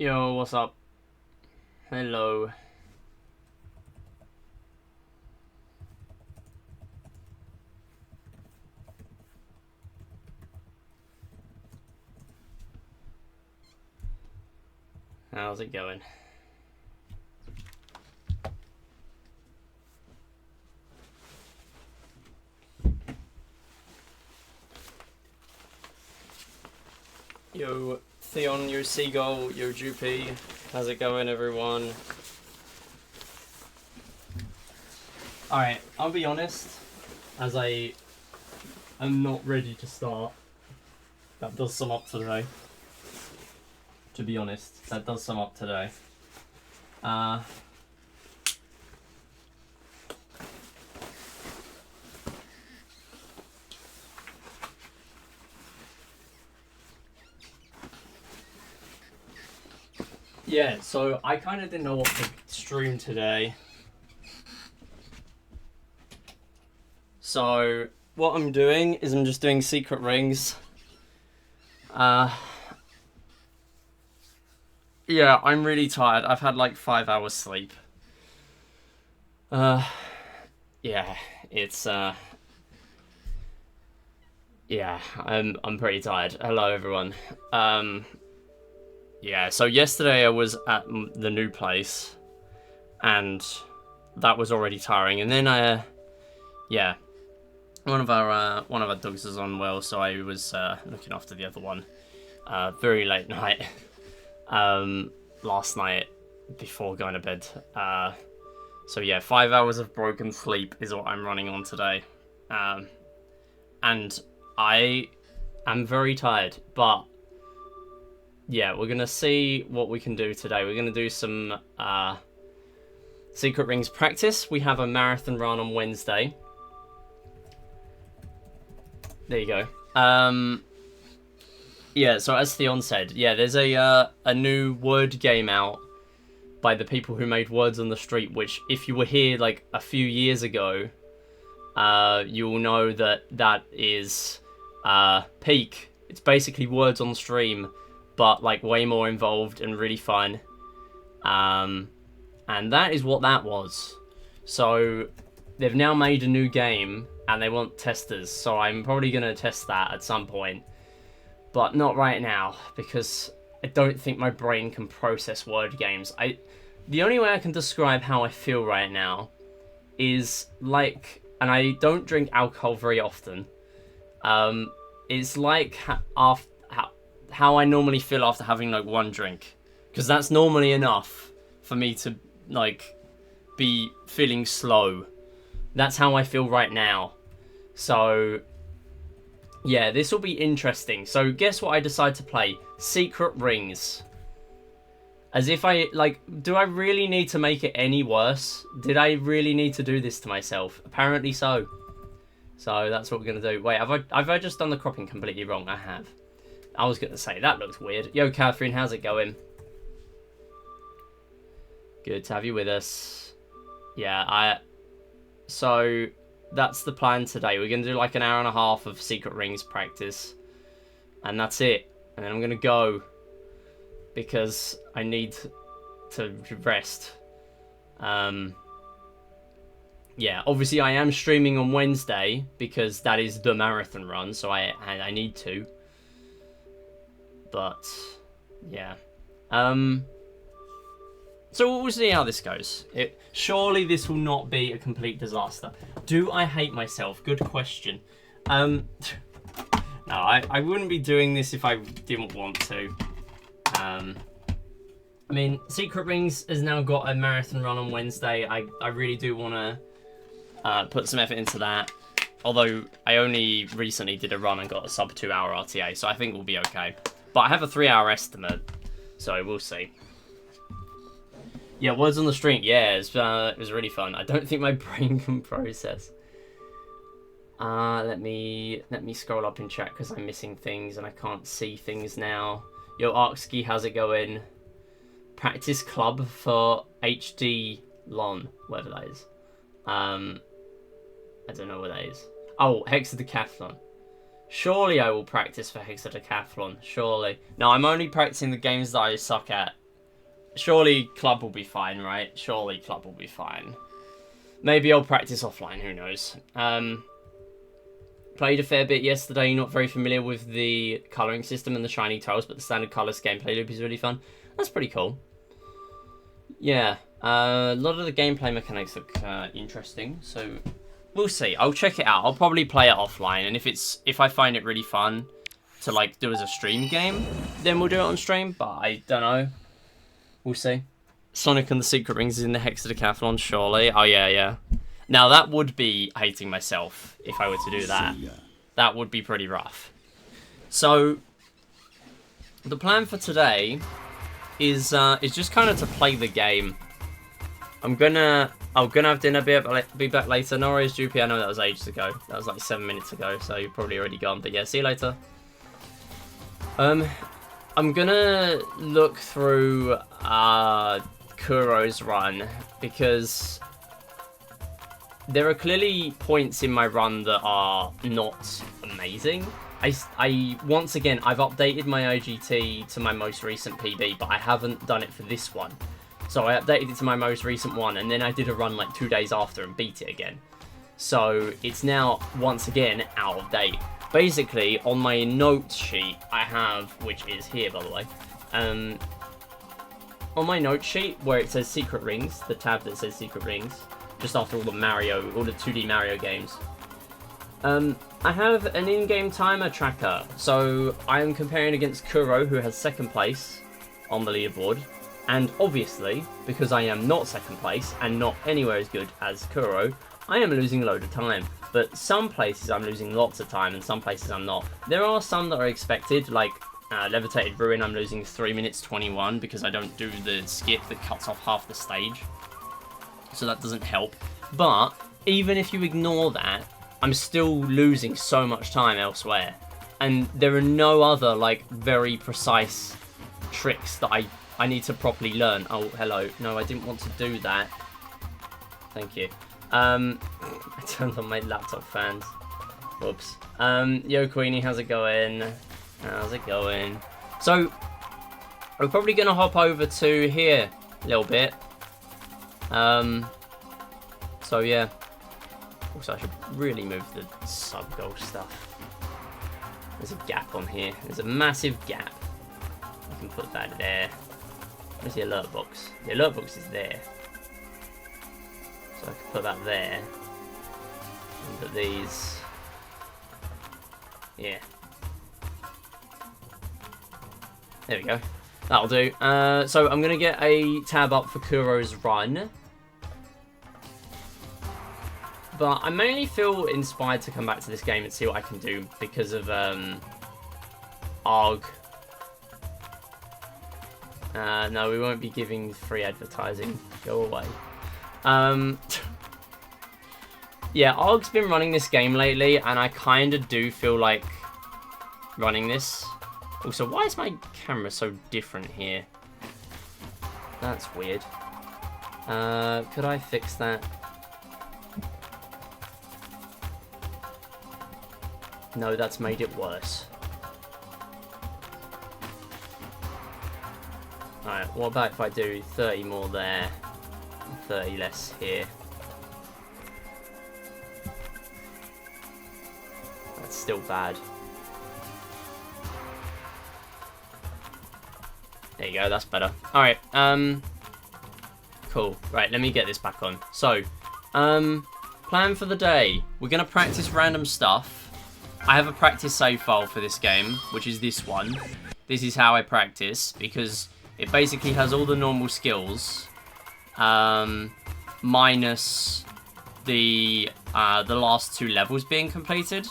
Yo, what's up? Hello. How's it going? Yo, Theon, yo, Seagull, yo, Droopy. How's it going, everyone? Alright, I'll be honest, as I am not ready to start. That does sum up today. To be honest, that does sum up today. Yeah, so I kind of didn't know what to stream today. So what I'm doing is I'm just doing secret rings. Yeah, I'm really tired. I've had like 5 hours sleep. Yeah, it's yeah, I'm pretty tired. Hello everyone. Yeah, so yesterday I was at the new place and that was already tiring, and then yeah, one of our dogs is unwell, so I was looking after the other one. Very late night. Last night before going to bed. So yeah, 5 hours of broken sleep is what I'm running on today. And I am very tired, but yeah, we're gonna see what we can do today. We're gonna do some Secret Rings practice. We have a marathon run on Wednesday. There you go. Yeah, so as Theon said, yeah, there's a new word game out by the people who made Words on the Street, which if you were here like a few years ago, you'll know that is Peak. It's basically Words on Stream, but like way more involved and really fun. And that is what that was. So they've now made a new game and they want testers, so I'm probably going to test that at some point. But not right now, because I don't think my brain can process word games. The only way I can describe how I feel right now is like, and I don't drink alcohol very often. It's like how I normally feel after having like one drink, because that's normally enough for me to like be feeling slow. That's how I feel right now. So yeah, this will be interesting. So guess what I decide to play? Secret Rings. As if I, like, do I really need to make it any worse? Did I really need to do this to myself? Apparently so. So that's what we're going to do. Wait, have I just done the cropping completely wrong? I have. I was going to say, that looks weird. Yo, Catherine, how's it going? Good to have you with us. Yeah, so that's the plan today. We're going to do like an hour and a half of Secret Rings practice. And that's it. And then I'm going to go, because I need to rest. Yeah, obviously I am streaming on Wednesday, because that is the marathon run, so I need to. But, yeah. So we'll see how this goes. Surely this will not be a complete disaster. Do I hate myself? Good question. No, I wouldn't be doing this if I didn't want to. I mean, Secret Rings has now got a marathon run on Wednesday. I really do want to put some effort into that. Although I only recently did a run and got a sub 2 hour RTA, so I think we'll be okay. But I have a 3 hour estimate, so we'll see. Yeah, Words on the Street. Yeah, it was really fun. I don't think my brain can process. Let me scroll up in chat because I'm missing things and I can't see things now. Yo, Arkski, how's it going? Practice club for HD Lon, whatever that is. I don't know what that is. Oh, Hexadecathlon. Surely I will practice for Hexadecathlon. Surely. No, I'm only practicing the games that I suck at. Surely Club will be fine, right? Surely Club will be fine. Maybe I'll practice offline, who knows. Played a fair bit yesterday, not very familiar with the colouring system and the shiny tiles, but the standard colours gameplay loop is really fun. That's pretty cool. Yeah, a lot of the gameplay mechanics look interesting, so we'll see. I'll check it out. I'll probably play it offline, and if I find it really fun to like do as a stream game, then we'll do it on stream, but I don't know. We'll see. Sonic and the Secret Rings is in the Hexadecathlon, surely. Oh, yeah. Now, that would be hating myself if I were to do that. That would be pretty rough. So, the plan for today is just kind of to play the game. I'm gonna have dinner, be back later. No worries, Droopy. I know that was ages ago. That was like 7 minutes ago, so you're probably already gone. But yeah, see you later. I'm gonna look through Kuro's run, because there are clearly points in my run that are not amazing. I once again, I've updated my IGT to my most recent PB, but I haven't done it for this one. So I updated it to my most recent one, and then I did a run like 2 days after and beat it again. So it's now, once again, out of date. Basically, on my notes sheet, I have, which is here, by the way, on my note sheet, where it says Secret Rings, the tab that says Secret Rings, just after all the 2D Mario games, I have an in-game timer tracker. So I am comparing against Kuro, who has second place on the leaderboard, and obviously, because I am not second place and not anywhere as good as Kuro, I am losing a load of time. But some places I'm losing lots of time, and some places I'm not. There are some that are expected, like Levitated Ruin, I'm losing 3 minutes 21 because I don't do the skip that cuts off half the stage. So that doesn't help. But even if you ignore that, I'm still losing so much time elsewhere. And there are no other, like, very precise tricks that I need to properly learn. Oh, hello. No, I didn't want to do that. Thank you. I turned on my laptop fans. Whoops. Yo, Queenie, how's it going? How's it going? So, we're probably going to hop over to here a little bit. So, yeah. Also, I should really move the sub-goal stuff. There's a gap on here. There's a massive gap. I can put that there. Where's the alert box? The alert box is there. So I can put that there. And put these. Yeah. There we go. That'll do. So I'm going to get a tab up for Kuro's run. But I mainly feel inspired to come back to this game and see what I can do because of ARG. No, we won't be giving free advertising. Go away. Yeah, ARG's been running this game lately, and I kind of do feel like running this. Also, why is my camera so different here? That's weird. Could I fix that? No, that's made it worse. Alright, what about if I do 30 more there, and 30 less here? That's still bad. There you go, that's better. Alright, cool. Right, let me get this back on. So, plan for the day. We're going to practice random stuff. I have a practice save file for this game, which is this one. This is how I practice, because it basically has all the normal skills, minus the last 2 levels being completed.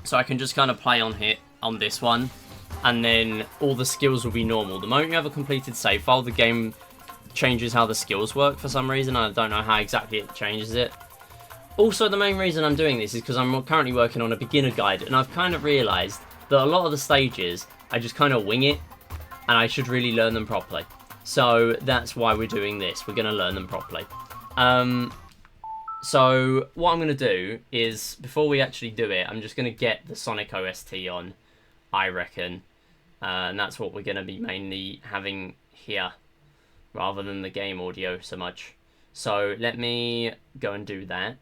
So I can just kind of play on this one, and then all the skills will be normal. The moment you have a completed save file, the game changes how the skills work for some reason. I don't know how exactly it changes it. Also, the main reason I'm doing this is because I'm currently working on a beginner guide, and I've kind of realised that a lot of the stages, I just kind of wing it, and I should really learn them properly. So that's why we're doing this. We're going to learn them properly. So what I'm going to do is, before we actually do it, I'm just going to get the Sonic OST on, I reckon. And that's what we're going to be mainly having here rather than the game audio so much. So let me go and do that.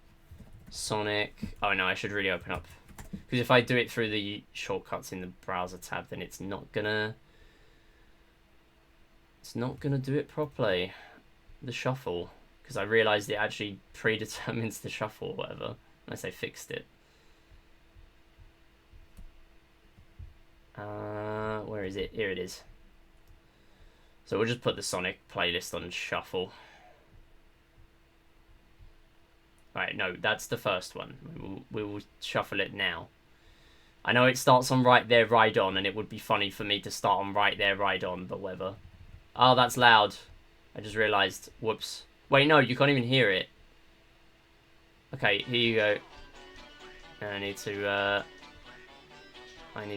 Sonic. Oh no, I should really open up. Because if I do it through the shortcuts in the browser tab, then it's not gonna do it properly. The shuffle. Because I realised it actually predetermines the shuffle or whatever. Unless they fixed it. Where is it? Here it is. So we'll just put the Sonic playlist on shuffle. Right, no, that's the first one. We will shuffle it now. I know it starts on Right There, Ride On, and it would be funny for me to start on Right There, Ride On, but whatever. Oh, that's loud. I just realised. Whoops. Wait, no, you can't even hear it. Okay, here you go. I need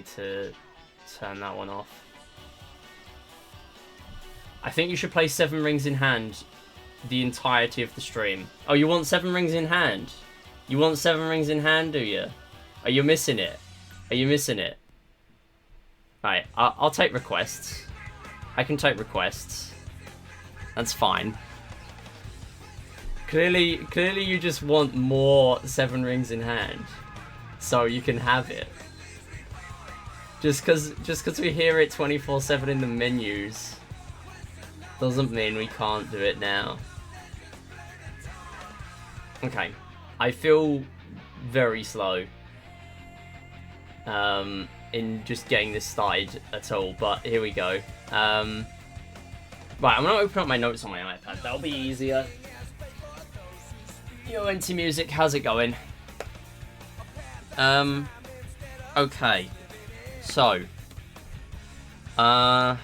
to turn that one off. I think you should play Seven Rings in Hand the entirety of the stream. Oh, you want Seven Rings in Hand? You want Seven Rings in Hand, do you? Are you missing it? Are you missing it? Right, I'll take requests. I can take requests. That's fine. Clearly you just want more Seven Rings in Hand. So you can have it. Just cause we hear it 24/7 in the menus doesn't mean we can't do it now. Okay. I feel very slow in just getting this started at all, but here we go. Right, I'm gonna open up my notes on my iPad. That'll be easier. Yo, NT Music, how's it going? Okay. So, and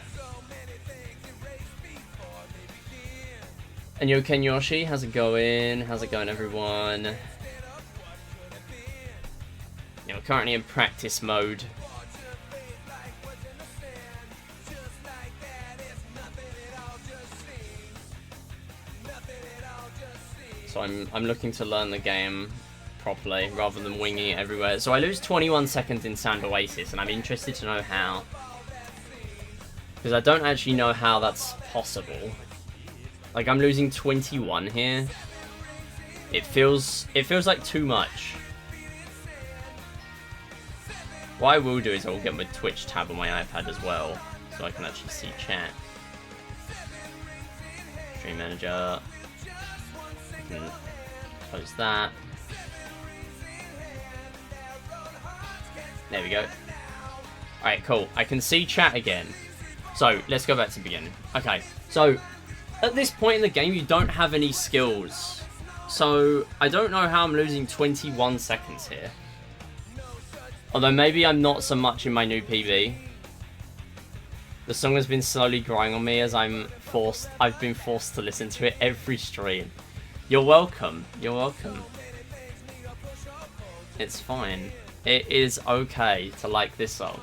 yo, Ken Yoshi, how's it going? How's it going, everyone? You know, currently in practice mode. So I'm looking to learn the game properly rather than winging it everywhere. So I lose 21 seconds in Sand Oasis, and I'm interested to know how. Because I don't actually know how that's possible. Like, I'm losing 21 here. It feels like too much. What I will do is I will get my Twitch tab on my iPad as well, so I can actually see chat. Stream Manager. I can close that. There we go. Alright, cool. I can see chat again. So, let's go back to the beginning. Okay, so at this point in the game, you don't have any skills. So, I don't know how I'm losing 21 seconds here. Although maybe I'm not so much in my new PB. The song has been slowly growing on me as I've been forced to listen to it every stream. You're welcome. You're welcome. It's fine. It is okay to like this song.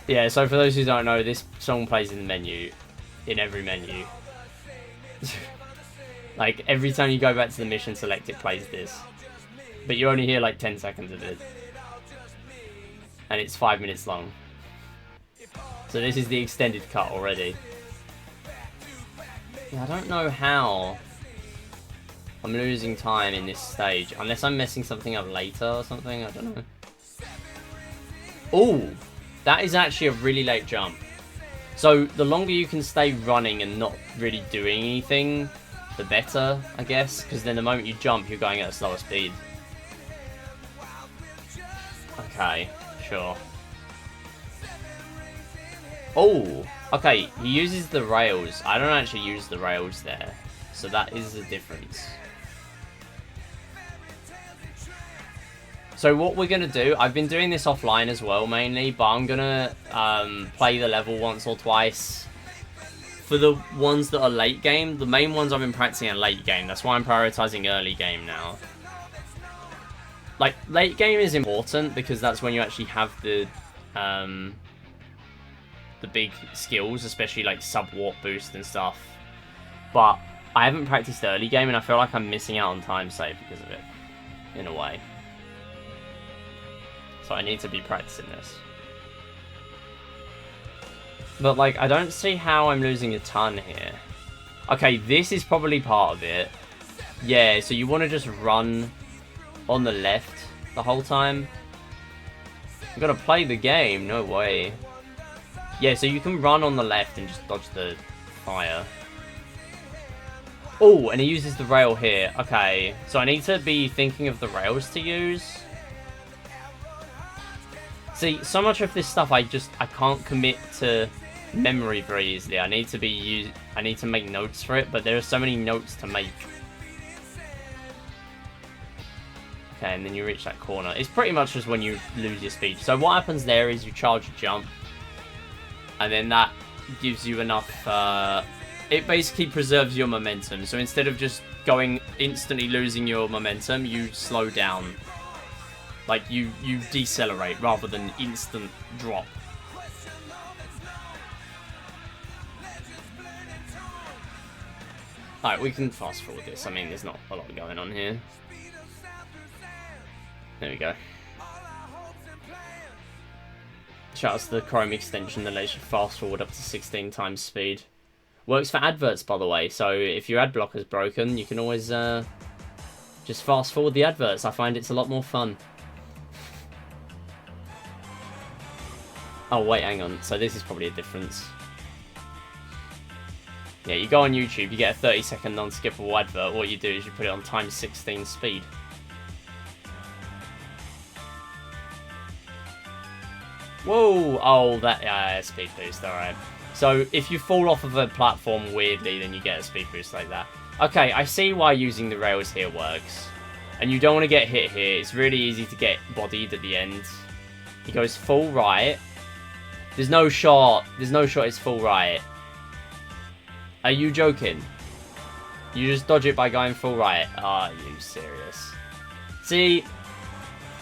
Yeah, so for those who don't know, this song plays in the menu. In every menu. Like, every time you go back to the mission select, it plays this. But you only hear like 10 seconds of it. And it's 5 minutes long. So this is the extended cut already. Yeah, I don't know how I'm losing time in this stage. Unless I'm messing something up later or something, I don't know. Ooh, that is actually a really late jump. So the longer you can stay running and not really doing anything, the better, I guess. Because then the moment you jump, you're going at a slower speed. Okay, sure. Oh, okay, he uses the rails. I don't actually use the rails there. So that is the difference. So what we're going to do, I've been doing this offline as well mainly, but I'm going to play the level once or twice. For the ones that are late game, the main ones I've been practicing are late game. That's why I'm prioritizing early game now. Like, late game is important because that's when you actually have the big skills, especially like sub-warp boost and stuff. But I haven't practiced early game and I feel like I'm missing out on time save because of it, in a way. So I need to be practicing this. But, like, I don't see how I'm losing a ton here. Okay, this is probably part of it. Yeah, so you want to just run on the left the whole time. You gotta play the game, no way. Yeah, so you can run on the left and just dodge the fire. Oh, and he uses the rail here. Okay, so I need to be thinking of the rails to use. See, so much of this stuff I can't commit to memory very easily. I need to make notes for it, but there are so many notes to make. Okay, and then you reach that corner. It's pretty much just when you lose your speed. So what happens there is you charge a jump, and then that gives you enough, it basically preserves your momentum. So instead of just instantly losing your momentum, you slow down. Like, you decelerate rather than instant drop. Alright, we can fast forward this. I mean, there's not a lot going on here. There we go. Shout out to the Chrome extension that lets you fast forward up to 16 times speed. Works for adverts, by the way, so if your ad blocker's broken, you can always just fast forward the adverts. I find it's a lot more fun. Oh, wait, hang on. So this is probably a difference. Yeah, you go on YouTube, you get a 30-second non-skippable advert. What you do is you put it on times 16 speed. Whoa! Oh, that... yeah, speed boost, alright. So, if you fall off of a platform weirdly, then you get a speed boost like that. Okay, I see why using the rails here works. And you don't want to get hit here. It's really easy to get bodied at the end. He goes full right. There's no shot. There's no shot it's full right. Are you joking? You just dodge it by going full right. Are you serious? See,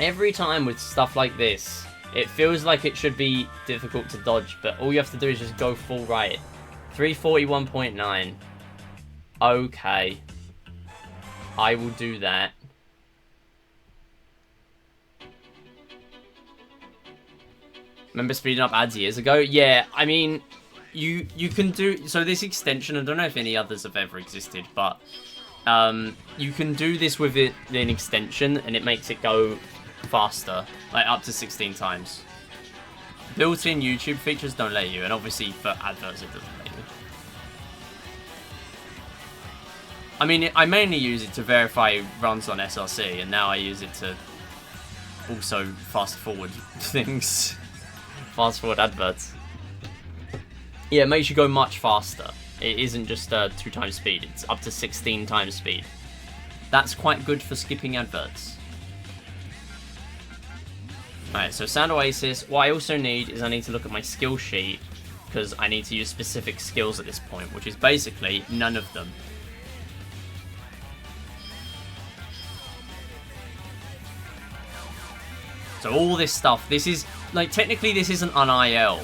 every time with stuff like this, it feels like it should be difficult to dodge, but all you have to do is just go full right. 341.9. Okay. I will do that. Remember speeding up ads years ago? Yeah, I mean, you can do... So this extension, I don't know if any others have ever existed, but you can do this with it in extension, and it makes it go faster, like up to 16 times. Built-in YouTube features don't let you, and obviously for adverts it doesn't let you. I mean, I mainly use it to verify runs on SRC, and now I use it to also fast-forward things. Fast-forward adverts. Yeah, it makes you go much faster. It isn't just 2 times speed, it's up to 16 times speed. That's quite good for skipping adverts. Alright, so Sound Oasis. What I also need is I need to look at my skill sheet, because I need to use specific skills at this point, which is basically none of them. So all this stuff, this is, like, technically this isn't an IL,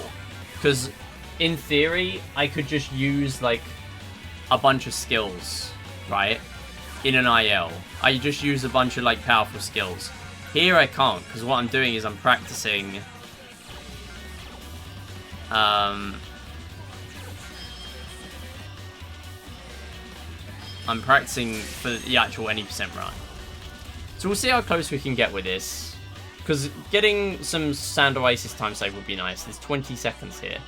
because in theory, I could just use, like, a bunch of skills, right, in an IL. I just use a bunch of, like, powerful skills. Here I can't, because what I'm doing is I'm practicing, I'm practicing for the actual any % run. So we'll see how close we can get with this. Because getting some Sound Oasis time save would be nice. There's 20 seconds here.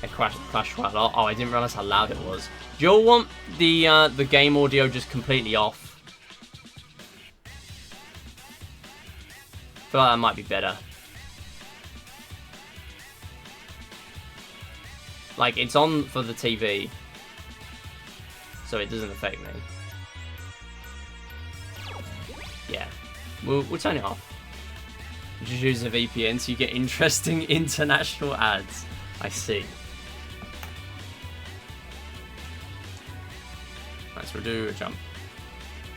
A clash right. Oh, I didn't realize how loud it was. Do you all want the game audio just completely off? I feel like that might be better. Like, it's on for the TV, so it doesn't affect me. Yeah, we'll turn it off. Just use a VPN so you get interesting international ads. I see. Right, so we'll do a jump.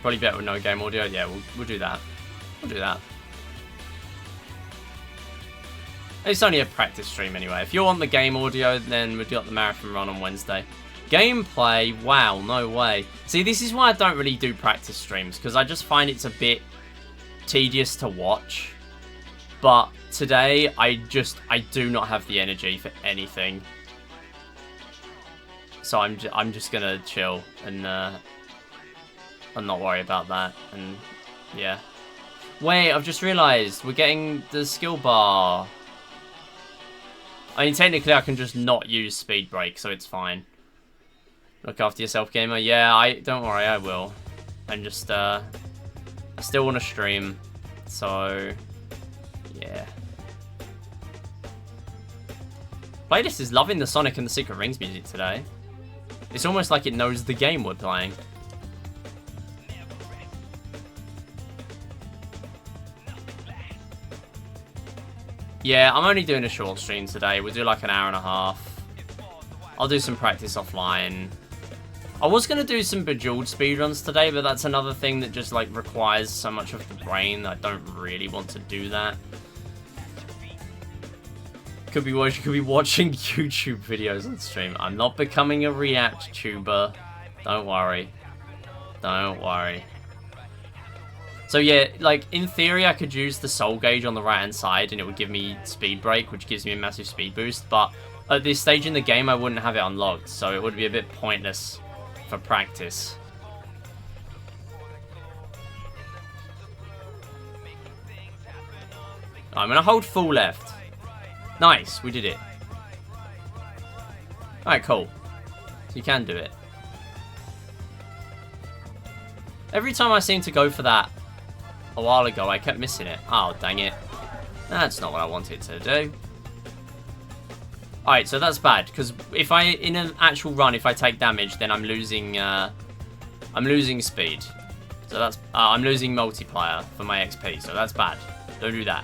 Probably better with no game audio. Yeah, we'll do that. We'll do that. It's only a practice stream anyway. If you want the game audio, then we'll do the marathon run on Wednesday. Gameplay, wow, no way. See, this is why I don't really do practice streams, because I just find it's a bit tedious to watch. But today, I do not have the energy for anything. So I'm just gonna chill and not worry about that. And yeah. Wait, I've just realised we're getting the skill bar. I mean, technically, I can just not use speed break, so it's fine. Look after yourself, gamer. Yeah, don't worry, I will. And just I still want to stream, so yeah. Playlist is loving the Sonic and the Secret Rings music today. It's almost like it knows the game we're playing. Yeah, I'm only doing a short stream today. We'll do like an hour and a half. I'll do some practice offline. I was going to do some Bejeweled speedruns today, but that's another thing that just like requires so much of the brain that I don't really want to do that. Could be watching YouTube videos on stream. I'm not becoming a React tuber. Don't worry. Don't worry. So yeah, like in theory I could use the soul gauge on the right hand side and it would give me speed break, which gives me a massive speed boost, but at this stage in the game I wouldn't have it unlocked, so it would be a bit pointless for practice. I'm gonna hold full left. Nice, we did it. Alright, cool. So you can do it. Every time I seem to go for that a while ago, I kept missing it. Oh, dang it. That's not what I wanted to do. Alright, so that's bad, because if in an actual run, if I take damage, then I'm losing speed. So that's, I'm losing multiplier for my XP, so that's bad. Don't do that.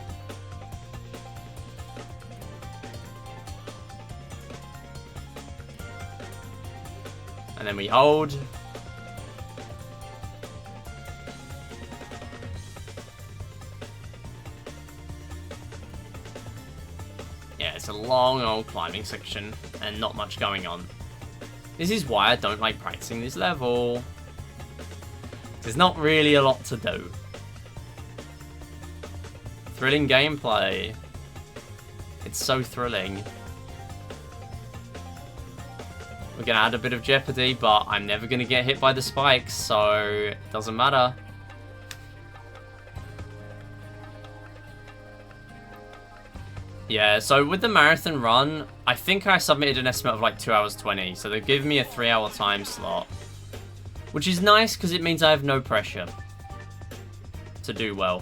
And then we hold. Yeah, it's a long old climbing section and not much going on. This is why I don't like practicing this level. There's not really a lot to do. Thrilling gameplay. It's so thrilling. We're going to add a bit of jeopardy, but I'm never going to get hit by the spikes, so it doesn't matter. Yeah, so with the marathon run, I think I submitted an estimate of like 2 hours 20, so they've given me a 3-hour time slot. Which is nice, because it means I have no pressure to do well.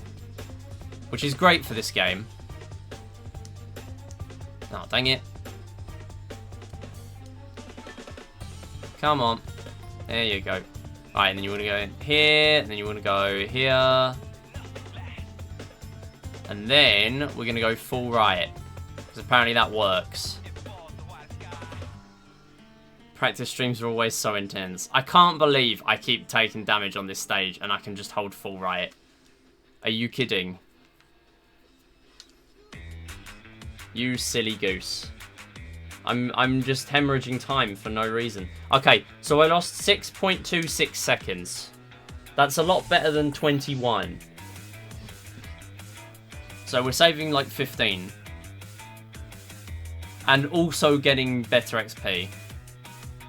Which is great for this game. Oh, dang it. Come on. There you go. Alright, and then you want to go in here, and then you want to go here. And then we're going to go full riot. Because apparently that works. Practice streams are always so intense. I can't believe I keep taking damage on this stage and I can just hold full riot. Are you kidding? You silly goose. I'm just hemorrhaging time for no reason. Okay, so I lost 6.26 seconds. That's a lot better than 21. So we're saving like 15. And also getting better XP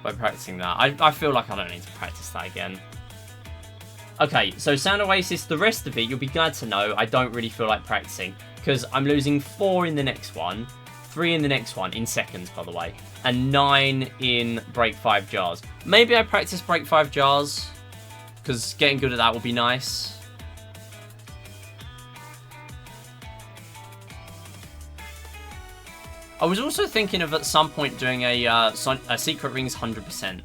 by practicing that. I feel like I don't need to practice that again. Okay, so Sound Oasis, the rest of it, you'll be glad to know, I don't really feel like practicing. Because I'm losing 4 in the next one. 3 in the next one, in seconds, by the way. And 9 in Break 5 Jars. Maybe I practice Break 5 Jars, because getting good at that will be nice. I was also thinking of at some point doing a Secret Rings 100%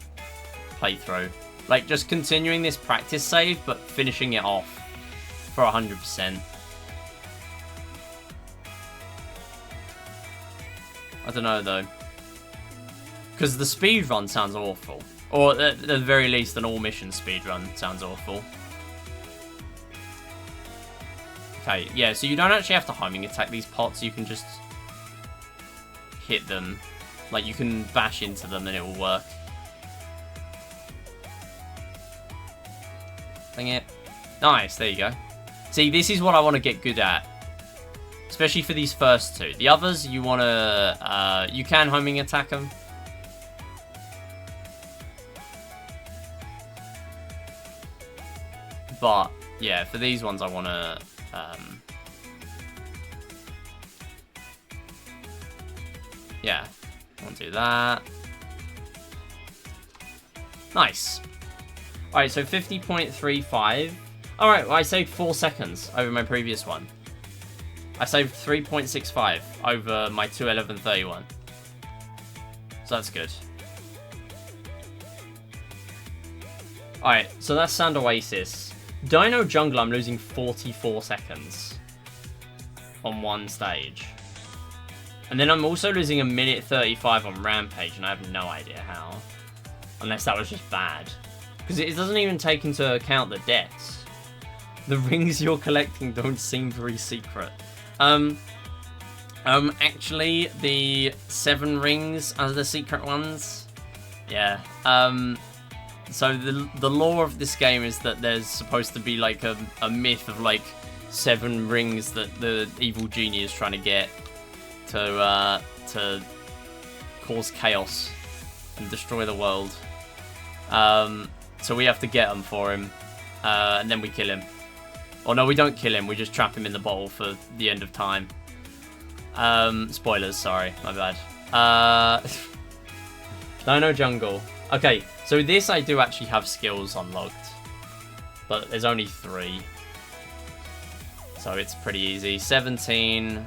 playthrough. Like, just continuing this practice save, but finishing it off for 100%. I don't know, though. Because the speedrun sounds awful. Or, at the very least, an all-mission speedrun sounds awful. Okay, yeah, so you don't actually have to homing attack these pots. You can just hit them. Like, you can bash into them and it will work. Dang it. Nice, there you go. See, this is what I want to get good at. Especially for these first two. The others, you want to... you can homing attack them. But, yeah, for these ones, I want to... yeah, I want to do that. Nice. Alright, so 50.35. Alright, well, I saved 4 seconds over my previous one. I saved 3.65 over my 2:11:31. So that's good. Alright, so that's Sand Oasis. Dino Jungle, I'm losing 44 seconds on one stage. And then I'm also losing 1:35 on Rampage, and I have no idea how. Unless that was just bad. Because it doesn't even take into account the deaths. The rings you're collecting don't seem very secret. Actually, the 7 rings are the secret ones. Yeah. So the lore of this game is that there's supposed to be like a myth of like 7 rings that the evil genie is trying to get to cause chaos and destroy the world. So we have to get them for him, and then we kill him. Or no, we don't kill him, we just trap him in the bottle for the end of time. Spoilers, sorry, my bad. Dino Jungle. Okay, so this I do actually have skills unlocked, but there's only 3. So it's pretty easy. 17,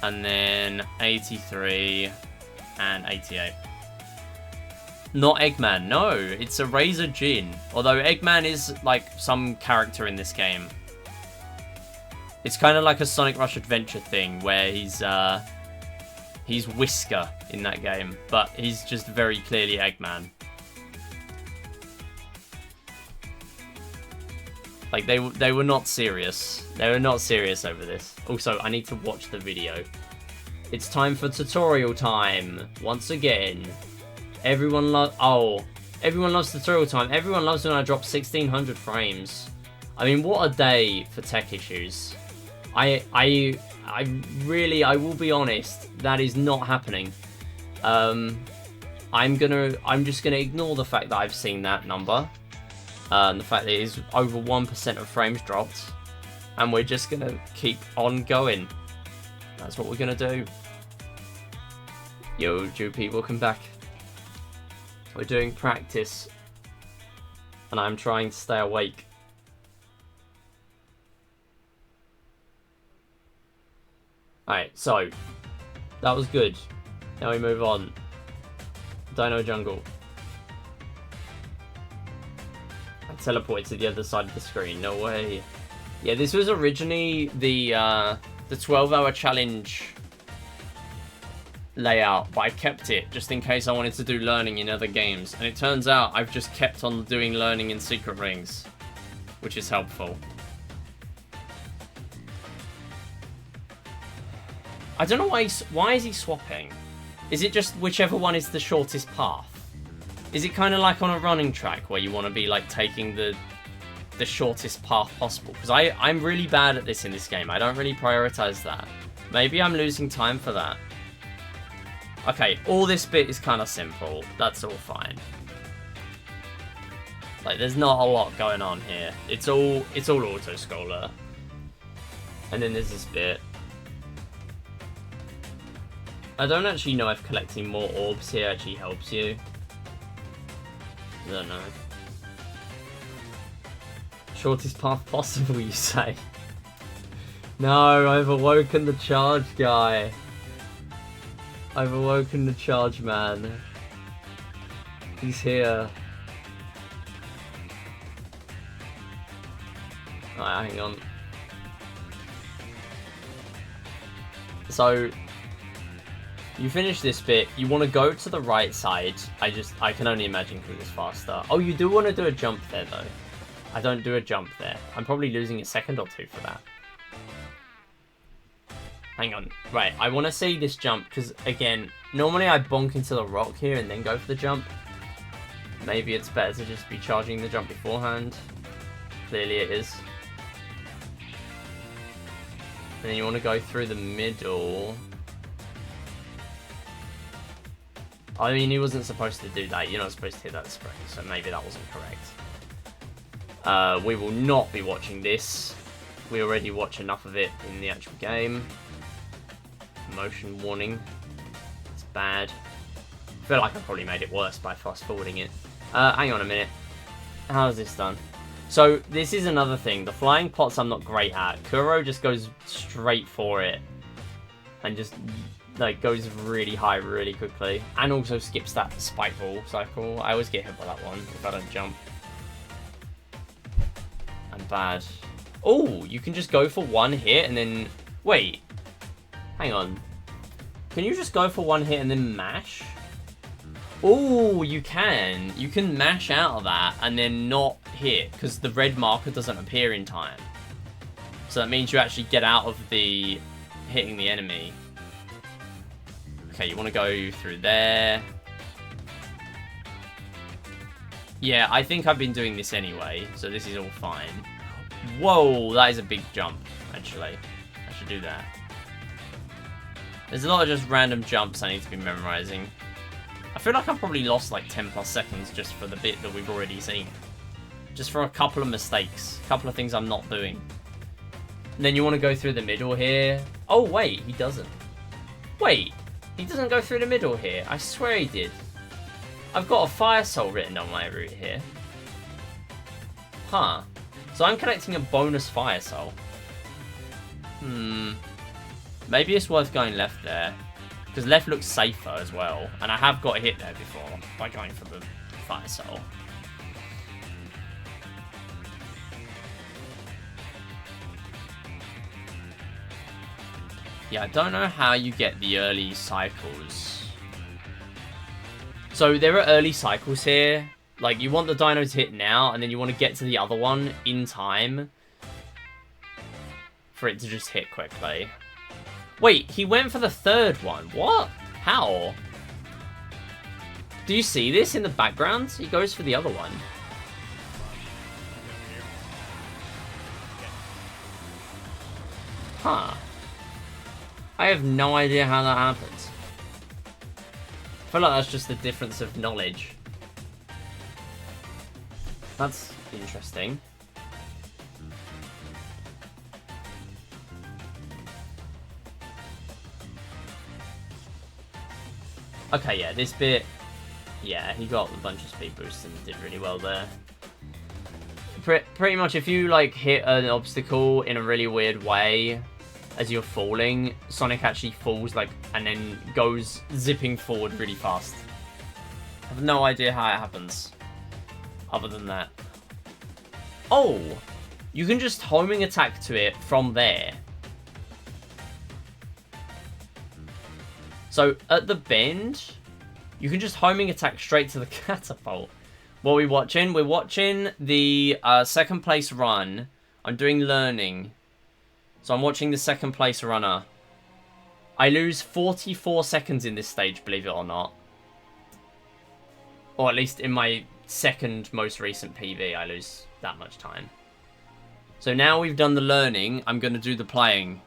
and then 83, and 88. Not Eggman, no, it's a Razor Jin. Although Eggman is like some character in this game. It's kind of like a Sonic Rush Adventure thing where he's Whisker in that game, but he's just very clearly Eggman. Like they were not serious. They were not serious over this. Also, I need to watch the video. It's time for tutorial time once again. Everyone loves tutorial time. Everyone loves when I drop 1600 frames. I mean, what a day for tech issues. I will be honest, that is not happening. I'm just gonna ignore the fact that I've seen that number. And the fact that it is over 1% of frames dropped. And we're just gonna keep on going. That's what we're gonna do. Yo, Joopy, welcome back. We're doing practice, and I'm trying to stay awake. Alright, so, that was good. Now we move on. Dino Jungle. I teleported to the other side of the screen, no way. Yeah, this was originally the 12-hour challenge layout, but I kept it just in case I wanted to do learning in other games, and it turns out I've just kept on doing learning in Secret Rings, which is helpful. I don't know why is he swapping? Is it just whichever one is the shortest path? Is it kind of like on a running track where you want to be like taking the shortest path possible? Because I'm really bad at this in this game. I don't really prioritize that. Maybe I'm losing time for that. Okay, all this bit is kind of simple. That's all fine. Like, there's not a lot going on here. It's all auto-scroller. And then there's this bit. I don't actually know if collecting more orbs here actually helps you. I don't know. Shortest path possible, you say? No, I've awoken the charge guy. I've awoken the charge man. He's here. Alright, hang on. So, you finish this bit, you want to go to the right side. I can only imagine because it's faster. Oh, you do want to do a jump there though. I don't do a jump there. I'm probably losing a second or two for that. Hang on. Right, I want to see this jump because, again, normally I bonk into the rock here and then go for the jump. Maybe it's better to just be charging the jump beforehand. Clearly it is. And then you want to go through the middle. I mean, he wasn't supposed to do that. You're not supposed to hit that spring, so maybe that wasn't correct. We will not be watching this. We already watch enough of it in the actual game. Motion warning. It's bad. I feel like I probably made it worse by fast forwarding it. Hang on a minute. How is this done? So, this is another thing. The flying pots I'm not great at. Kuro just goes straight for it. And just, like, goes really high really quickly. And also skips that spike ball cycle. I always get hit by that one if I don't jump. I'm bad. Oh, you can just go for one hit and then... Wait. Hang on. Can you just go for one hit and then mash? Oh, you can. You can mash out of that and then not hit because the red marker doesn't appear in time. So that means you actually get out of the hitting the enemy. Okay, you want to go through there. Yeah, I think I've been doing this anyway, so this is all fine. Whoa, that is a big jump, actually. I should do that. There's a lot of just random jumps I need to be memorizing. I feel like I've probably lost like 10 plus seconds just for the bit that we've already seen. Just for a couple of mistakes. A couple of things I'm not doing. And then you want to go through the middle here. Oh, wait, he doesn't. Wait, he doesn't go through the middle here. I swear he did. I've got a fire soul written on my route here. Huh. So I'm collecting a bonus fire soul. Maybe it's worth going left there. Because left looks safer as well. And I have got hit there before by going for the fire soul. Yeah, I don't know how you get the early cycles. So there are early cycles here. Like, you want the dino to hit now, and then you want to get to the other one in time for it to just hit quickly. Wait, he went for the third one. What? How? Do you see this in the background? He goes for the other one. Huh. I have no idea how that happens. I feel like that's just the difference of knowledge. That's interesting. Okay, yeah, this bit... Yeah, he got a bunch of speed boosts and did really well there. Pretty much, if you, like, hit an obstacle in a really weird way as you're falling, Sonic actually falls, like, and then goes zipping forward really fast. I have no idea how it happens. Other than that. Oh! You can just homing attack to it from there. So, at the bend, you can just homing attack straight to the catapult. What are we watching? We're watching the second place run. I'm doing learning. So I'm watching the second place runner. I lose 44 seconds in this stage, believe it or not. Or at least in my second most recent PV, I lose that much time. So now we've done the learning, I'm going to do the playing.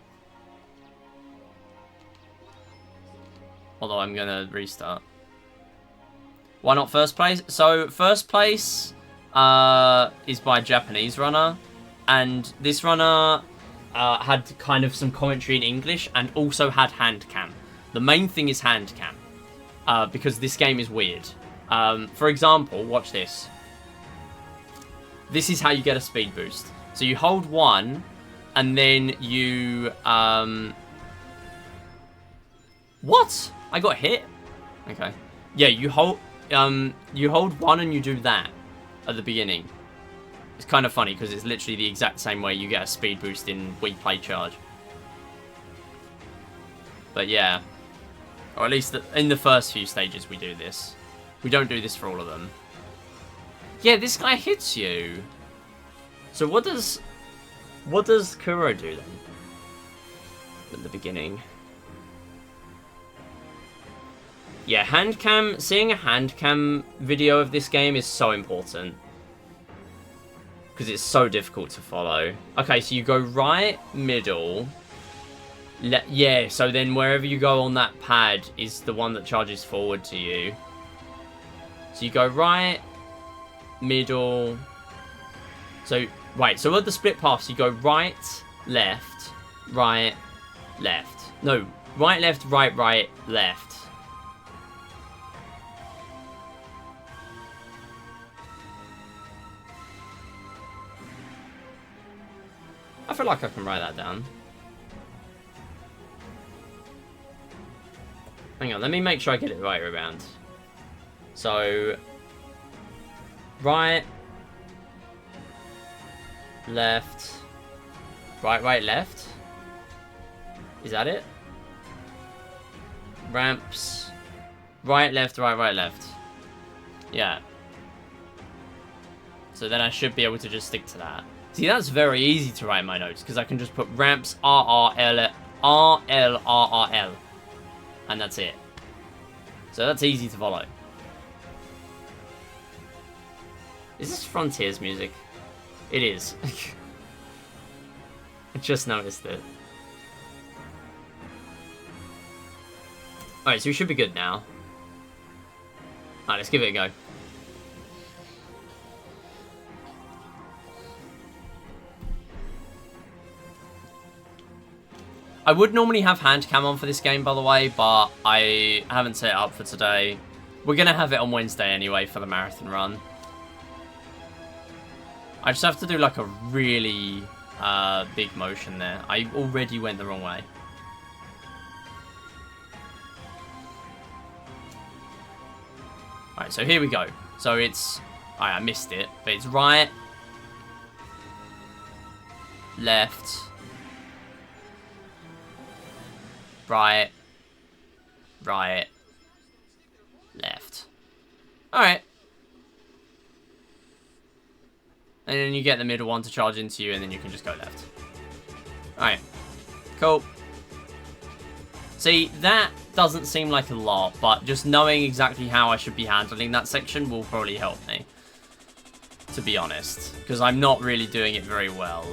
Although I'm going to restart. Why not first place? So first place is by a Japanese runner. And this runner had kind of some commentary in English and also had hand cam. The main thing is hand cam. Because this game is weird. For example, watch this. This is how you get a speed boost. So you hold one, and then you... What? I got hit? Okay. Yeah, you hold one and you do that at the beginning. It's kind of funny because it's literally the exact same way you get a speed boost in Wii Play Charge. But yeah. Or at least in the first few stages we do this. We don't do this for all of them. Yeah, this guy hits you. So what does Kuro do then? At the beginning. Yeah, hand cam, seeing a hand cam video of this game is so important. Because it's so difficult to follow. Okay, so you go right, middle, Yeah, so then wherever you go on that pad is the one that charges forward to you. So you go right, middle. So, right, so at the split paths, you go right, left, right, left. No, right, left, right, right, left. I feel like I can write that down. Hang on, let me make sure I get it right around. So, right, left, right, right, left. Is that it? Ramps, right, left, right, right, left. Yeah. So then I should be able to just stick to that. See, that's very easy to write in my notes, because I can just put ramps RRL, RLRRL. And that's it. So that's easy to follow. Is this Frontiers music? It is. I just noticed it. Alright, so we should be good now. Alright, let's give it a go. I would normally have hand cam on for this game, by the way, but I haven't set it up for today. We're going to have it on Wednesday anyway for the marathon run. I just have to do like a really big motion there. I already went the wrong way. Alright, so here we go. So it's... Alright, I missed it. But it's right, left, right, right, left. Alright. And then you get the middle one to charge into you, and then you can just go left. Alright. Cool. See, that doesn't seem like a lot, but just knowing exactly how I should be handling that section will probably help me. To be honest. Because I'm not really doing it very well.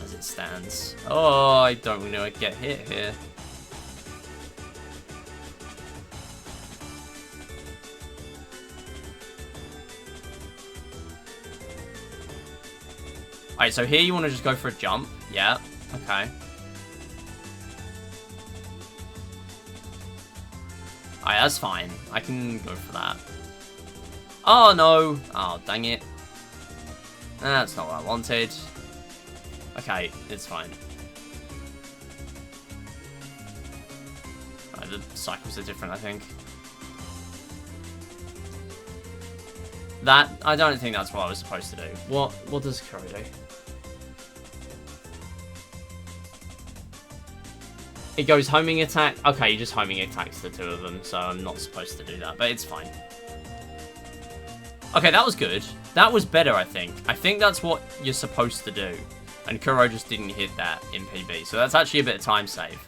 As it stands. Oh, I don't want to get hit here. Alright, so here you want to just go for a jump. Yeah, okay. Alright, that's fine. I can go for that. Oh, no. Oh, dang it. That's not what I wanted. Okay, it's fine. Alright, the cycles are different, I think. That, I don't think that's what I was supposed to do. What does Kuro do? It goes homing attack. Okay, he just homing attacks the two of them, so I'm not supposed to do that, but it's fine. Okay, that was good. That was better, I think. I think that's what you're supposed to do. And Kuro just didn't hit that in PB, so that's actually a bit of time save.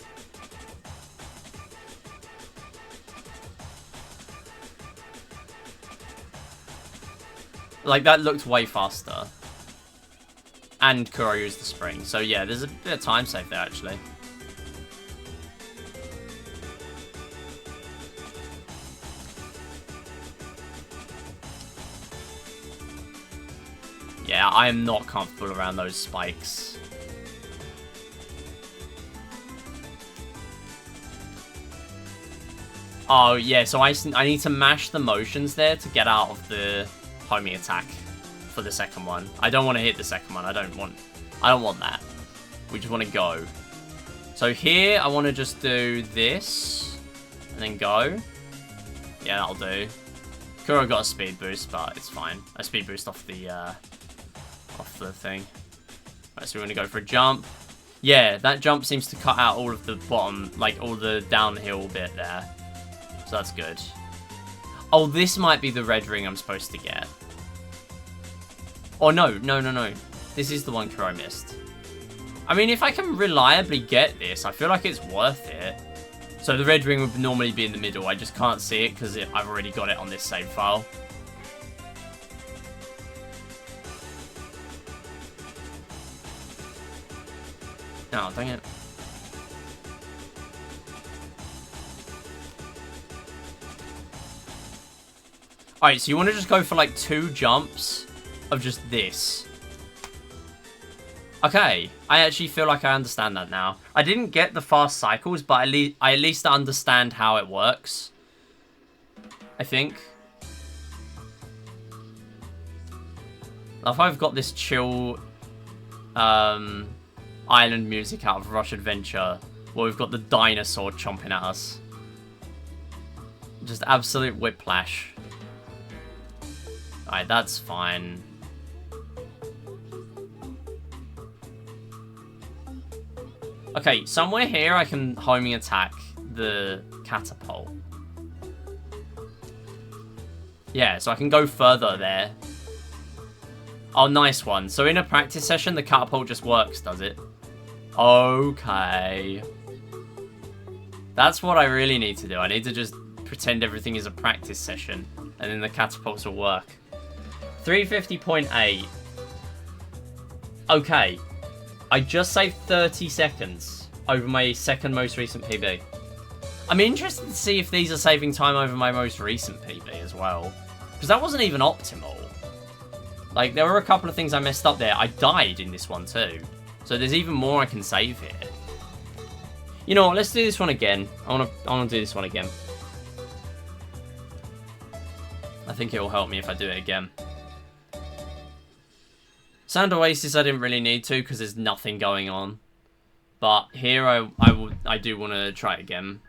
Like, that looked way faster. And Kuro used the spring, so yeah, there's a bit of time save there, actually. Yeah, I am not comfortable around those spikes. Oh, yeah, so I need to mash the motions there to get out of the homing attack for the second one. I don't want to hit the second one. I don't want that. We just want to go. So here, I want to just do this and then go. Yeah, that'll do. Kuro got a speed boost, but it's fine. A speed boost off the thing. Right, so we're going to go for a jump. Yeah, that jump seems to cut out all of the bottom, like all the downhill bit there. So that's good. Oh, this might be the red ring I'm supposed to get. Oh, no. This is the one Kuro missed. I mean, if I can reliably get this, I feel like it's worth it. So the red ring would normally be in the middle. I just can't see it because I've already got it on this save file. Oh, dang it. Alright, so you want to just go for like 2 jumps of just this. Okay, I actually feel like I understand that now. I didn't get the fast cycles, but I at least understand how it works. I think. I've got this chill island music out of Rush Adventure, where we've got the dinosaur chomping at us. Just absolute whiplash. Alright, that's fine. Okay, somewhere here I can homing attack the catapult. Yeah, so I can go further there. Oh, nice one. So in a practice session, the catapult just works, does it? Okay. That's what I really need to do. I need to just pretend everything is a practice session, and then the catapults will work. 350.8. Okay. I just saved 30 seconds over my second most recent PB. I'm interested to see if these are saving time over my most recent PB as well. Because that wasn't even optimal. Like, there were a couple of things I messed up there. I died in this one too. So there's even more I can save here. You know what, let's do this one again. I wanna do this one again. I think it will help me if I do it again. Sand Oasis I didn't really need to because there's nothing going on. But here I do want to try it again.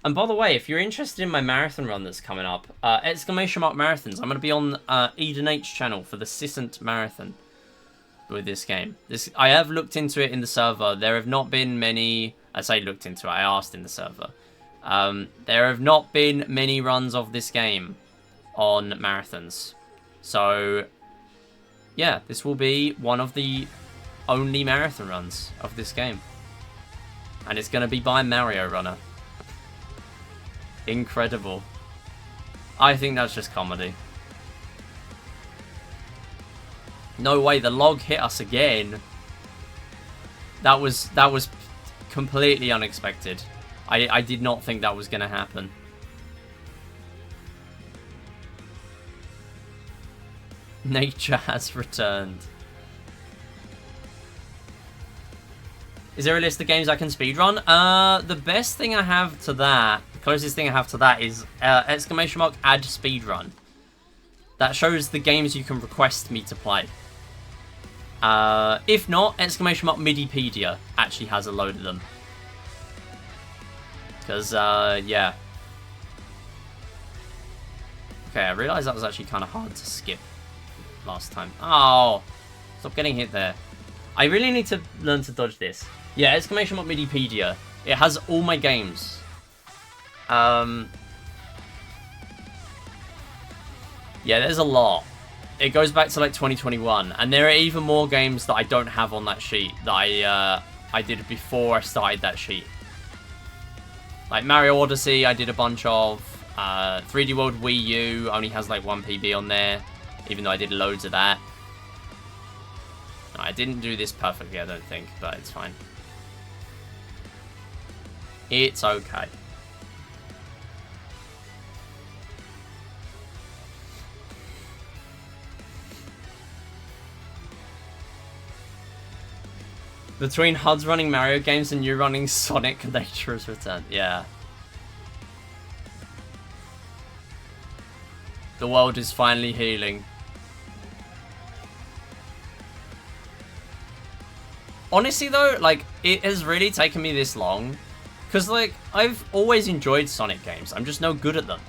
And by the way, if you're interested in my marathon run that's coming up, exclamation mark marathons, I'm going to be on Eden H channel for the Sissant Marathon with this game. I have looked into it in the server. There have not been many... I say looked into it, I asked in the server. There have not been many runs of this game on marathons. So, yeah, this will be one of the only marathon runs of this game. And it's going to be by Mario Runner. Incredible. I think that's just comedy. No way, the log hit us again. That was completely unexpected. I did not think that was going to happen. Nature has returned. Is there a list of games I can speedrun? The best thing I have to that, the closest thing I have to that is exclamation mark add speedrun. That shows the games you can request me to play. If not, exclamation mark Midipedia actually has a load of them. Because, yeah. Okay, I realised that was actually kind of hard to skip last time. Oh, stop getting hit there. I really need to learn to dodge this. Yeah, exclamation mark Midipedia. It has all my games. Yeah, there's a lot. It goes back to like 2021, and there are even more games that I don't have on that sheet that I did before I started that sheet. Like Mario Odyssey, I did a bunch of. 3D World Wii U only has like 1 PB on there, even though I did loads of that. No, I didn't do this perfectly, I don't think, but it's fine. It's okay. Between HUDs running Mario games and you running Sonic, nature has returned. Yeah. The world is finally healing. Honestly though, like, it has really taken me this long. Because, like, I've always enjoyed Sonic games. I'm just no good at them.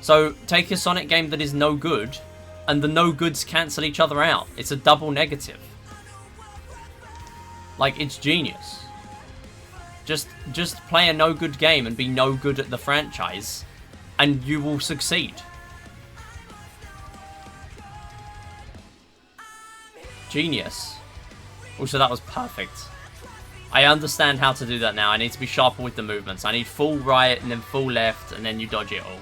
So, take a Sonic game that is no good, and the no goods cancel each other out. It's a double negative. Like, it's genius. Just play a no good game and be no good at the franchise, and you will succeed. Genius. Also, that was perfect. I understand how to do that now. I need to be sharper with the movements. I need full right and then full left, and then you dodge it all.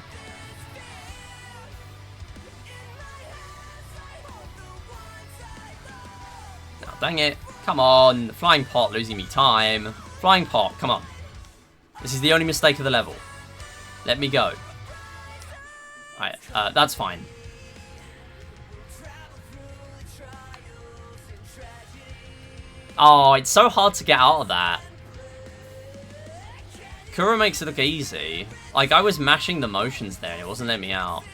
Oh, dang it. Come on. Flying pot losing me time. Flying pot, come on. This is the only mistake of the level. Let me go. Alright, that's fine. Oh, it's so hard to get out of that. Kuro makes it look easy. Like, I was mashing the motions there and it wasn't letting me out.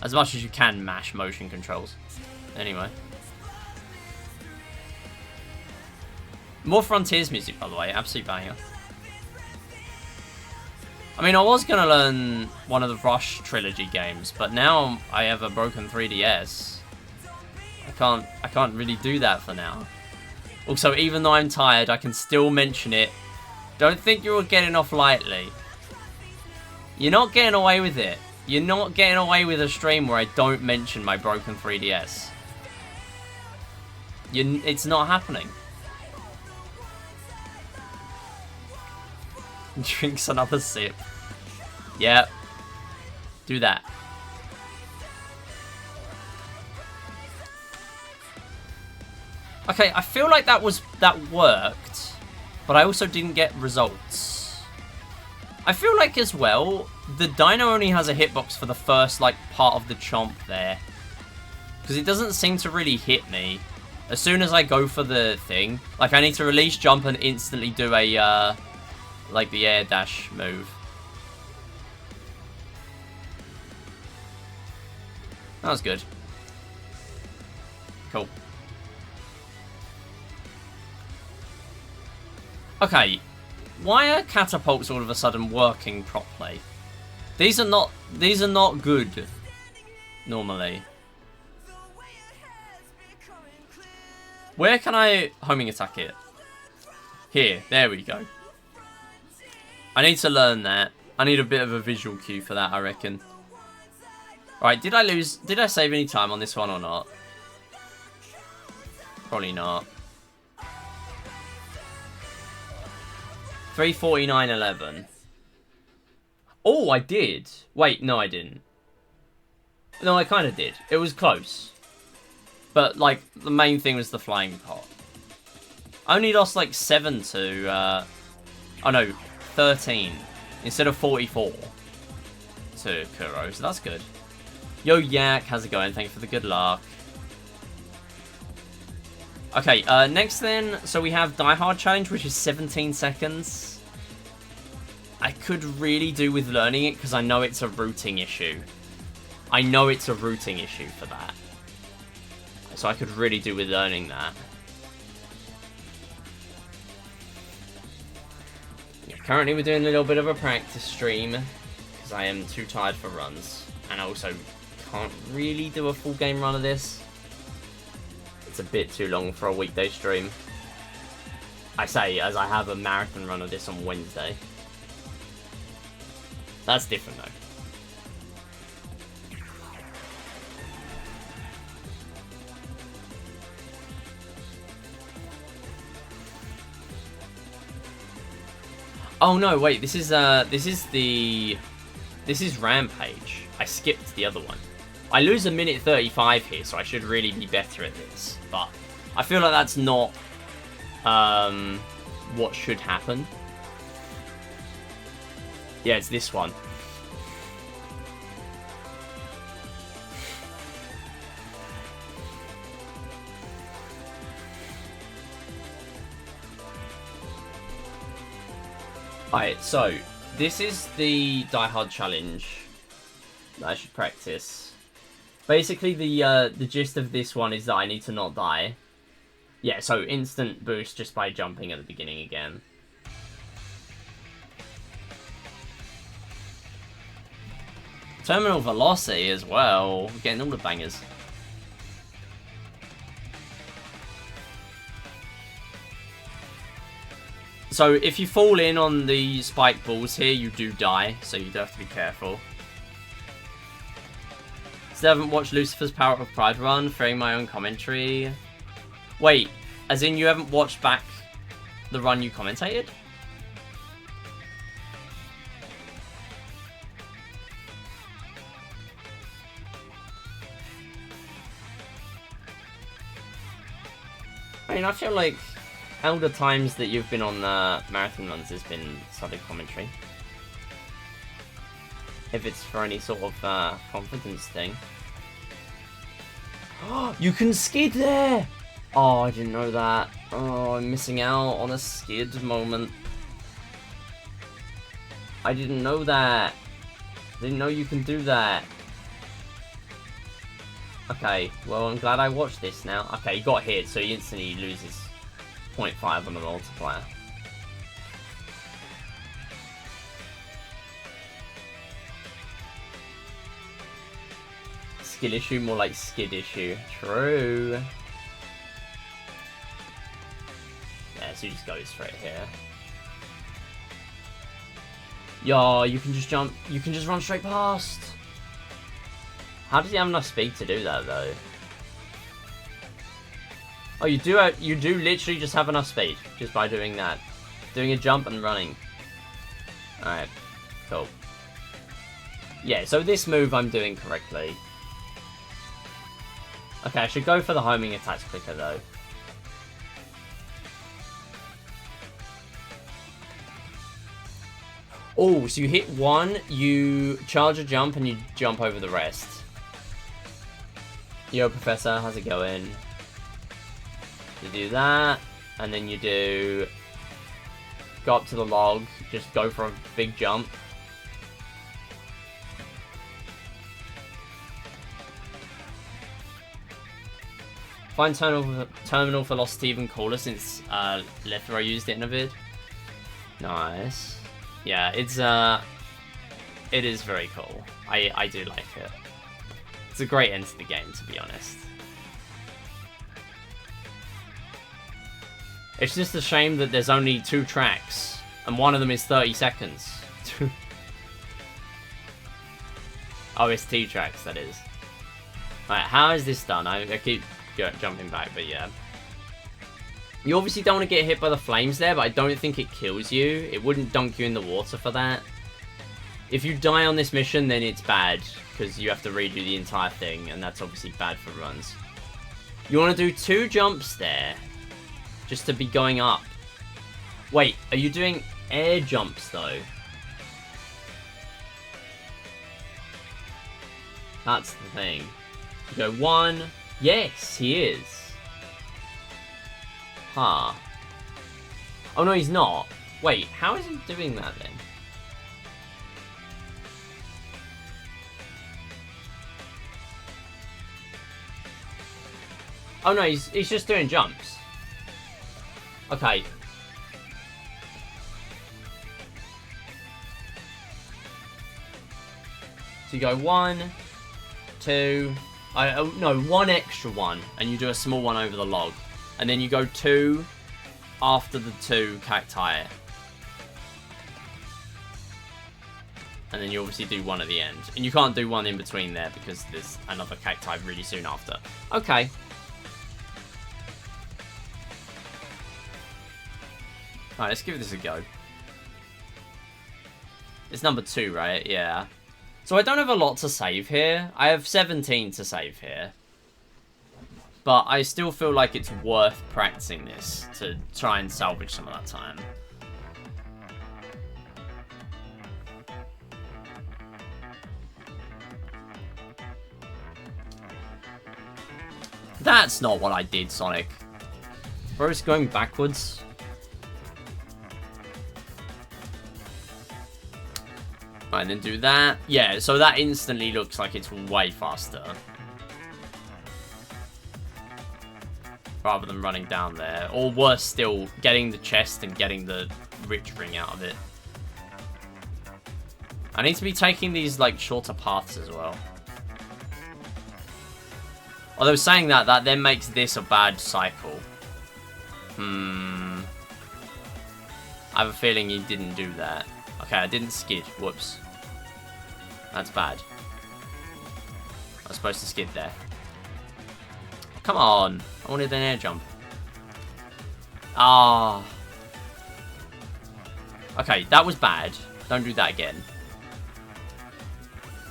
As much as you can mash motion controls. Anyway. More Frontiers music, by the way. Absolute banger. I mean, I was going to learn one of the Rush trilogy games, but now I have a broken 3DS. I can't really do that for now. Also, even though I'm tired, I can still mention it. Don't think you're getting off lightly. You're not getting away with it. You're not getting away with a stream where I don't mention my broken 3DS. It's not happening. Drinks another sip. Yep. Do that. Okay, I feel like that worked, but I also didn't get results. I feel like as well, the dino only has a hitbox for the first like part of the chomp there, because it doesn't seem to really hit me. As soon as I go for the thing, like I need to release jump and instantly do a like the air dash move. That was good. Cool. Okay, why are catapults all of a sudden working properly? These are not good normally. Where can I homing attack it? Here, there we go. I need to learn that. I need a bit of a visual cue for that, I reckon. Alright, did I save any time on this one or not? Probably not. 3:49:11. Oh, I did. Wait, no, I didn't. No, I kind of did. It was close. But, like, the main thing was the flying pot. I only lost, like, 7 to, oh, no, 13. Instead of 44 to Kuro, so that's good. Yo, Yak, how's it going? Thank you for the good luck. Okay, next then, so we have Die Hard Challenge, which is 17 seconds. I could really do with learning it, because I know it's a routing issue. I know it's a routing issue for that. So I could really do with learning that. Yeah, currently we're doing a little bit of a practice stream, because I am too tired for runs. And I also can't really do a full game run of this. It's a bit too long for a weekday stream. I say, as I have a marathon run of this on Wednesday. That's different, though. Oh no, wait, this is Rampage. I skipped the other one. I lose a minute 35 here, so I should really be better at this. But I feel like that's not what should happen. Yeah, it's this one. Alright, so this is the Die Hard Challenge that I should practice. Basically, the gist of this one is that I need to not die. Yeah, so instant boost just by jumping at the beginning again. Terminal velocity as well. We're getting all the bangers. So if you fall in on the spike balls here, you do die, so you do have to be careful. Still haven't watched Lucifer's Power of Pride run, throwing my own commentary. Wait, as in you haven't watched back the run you commentated? I mean, I feel like How the times that you've been on marathon runs has been solid commentary. If it's for any sort of confidence thing. You can skid there! Oh, I didn't know that. Oh, I'm missing out on a skid moment. I didn't know that. Didn't know you can do that. Okay, well, I'm glad I watched this now. Okay, he got hit, so he instantly loses 0.5 on the multiplier. Skill issue, more like skid issue. True. Yeah, so you just go straight here. Yo, you can just jump. You can just run straight past. How does he have enough speed to do that, though? Oh, you do literally just have enough speed just by doing that. Doing a jump and running. Alright, cool. Yeah, so this move I'm doing correctly. Okay, I should go for the homing attacks quicker, though. Oh, so you hit one, you charge a jump, and you jump over the rest. Yo, Professor, how's it going? You do that, and then you do... Go up to the log, just go for a big jump. Find terminal velocity even cooler since Lethro used it in a vid. Nice. Yeah, it is very cool. I do like it. It's a great end to the game, to be honest. It's just a shame that there's only 2 tracks, and one of them is 30 seconds. OST tracks, that is. Alright, how is this done? I keep jumping back, but yeah. You obviously don't want to get hit by the flames there, but I don't think it kills you. It wouldn't dunk you in the water for that. If you die on this mission, then it's bad, because you have to redo the entire thing, and that's obviously bad for runs. You want to do 2 jumps there, just to be going up. Wait, are you doing air jumps, though? That's the thing. You go 1. Yes, he is. Huh. Oh, no, he's not. Wait, how is he doing that, then? Oh, no, he's just doing jumps. Okay. So you go 1, 2... no, 1 extra one, and you do a small one over the log. And then you go 2 after the 2 cacti. And then you obviously do 1 at the end. And you can't do 1 in between there because there's another cacti really soon after. Okay. Alright, let's give this a go. It's number 2, right? Yeah. So I don't have a lot to save here. I have 17 to save here. But I still feel like it's worth practicing this to try and salvage some of that time. That's not what I did, Sonic. Bro's going backwards. Right, then do that. Yeah, so that instantly looks like it's way faster. Rather than running down there. Or worse still, getting the chest and getting the rich ring out of it. I need to be taking these, like, shorter paths as well. Although saying that then makes this a bad cycle. I have a feeling he didn't do that. Okay, I didn't skid. Whoops. That's bad. I was supposed to skid there. Come on. I wanted an air jump. Ah. Okay, that was bad. Don't do that again.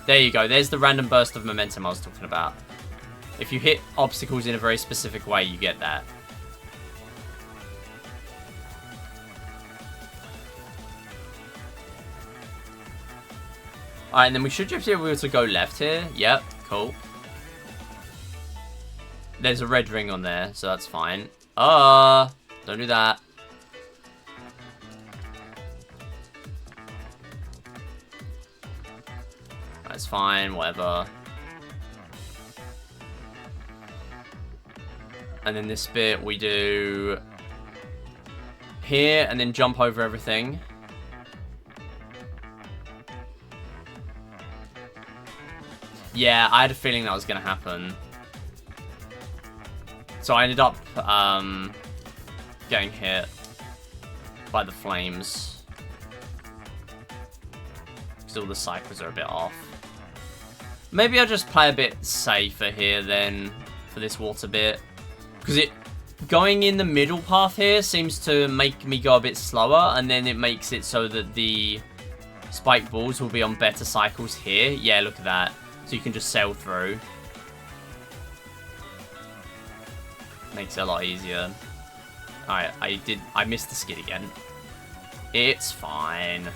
There you go. There's the random burst of momentum I was talking about. If you hit obstacles in a very specific way, you get that. Alright, and then we should just be able to go left here. Yep, cool. There's a red ring on there, so that's fine. Don't do that. That's fine, whatever. And then this bit we do here, and then jump over everything. Yeah, I had a feeling that was going to happen. So I ended up getting hit by the flames. Because all the cycles are a bit off. Maybe I'll just play a bit safer here then for this water bit. Because going in the middle path here seems to make me go a bit slower, and then it makes it so that the spike balls will be on better cycles here. Yeah, look at that. So you can just sail through. Makes it a lot easier. Alright, I missed the skid again. It's fine.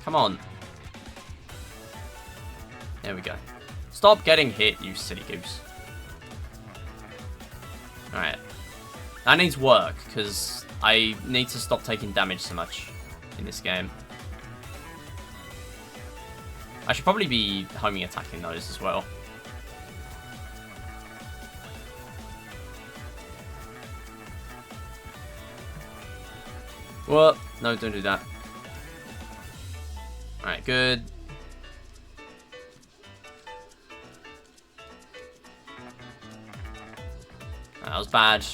Come on. There we go. Stop getting hit, you silly goose. Alright. That needs work, because I need to stop taking damage so much in this game. I should probably be homing attacking those as well. What? No, don't do that. Alright, good. That was bad.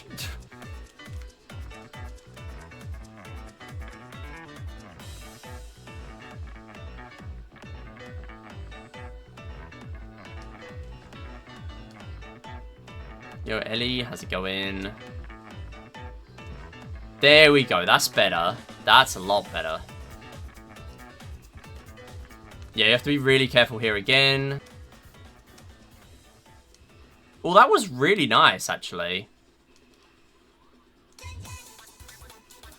Yo, Ellie, how's it going? There we go. That's better. That's a lot better. Yeah, you have to be really careful here again. Well, that was really nice, actually.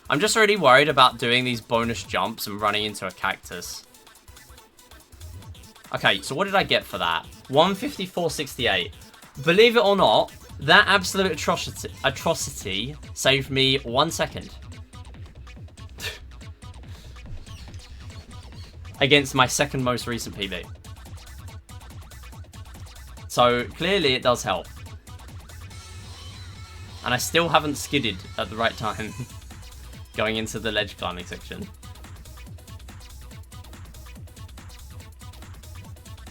I'm just really worried about doing these bonus jumps and running into a cactus. Okay, so what did I get for that? 154.68. Believe it or not, that absolute atrocity saved me 1 second. Against my second most recent PB. So, clearly it does help. And I still haven't skidded at the right time. Going into the ledge climbing section.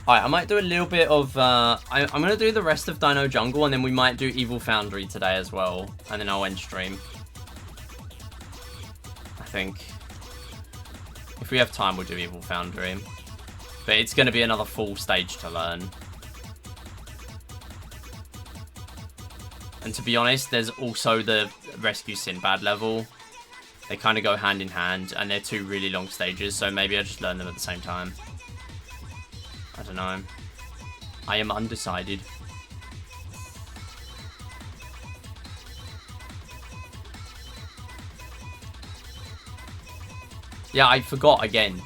Alright, I might do a little bit of... I'm going to do the rest of Dino Jungle, and then we might do Evil Foundry today as well. And then I'll end stream. I think. If we have time, we'll do Evil Foundry. But it's going to be another full stage to learn. And to be honest, there's also the Rescue Sinbad level. They kind of go hand in hand, and they're two really long stages, so maybe I'll just learn them at the same time. I don't know. I am undecided. Yeah, I forgot again.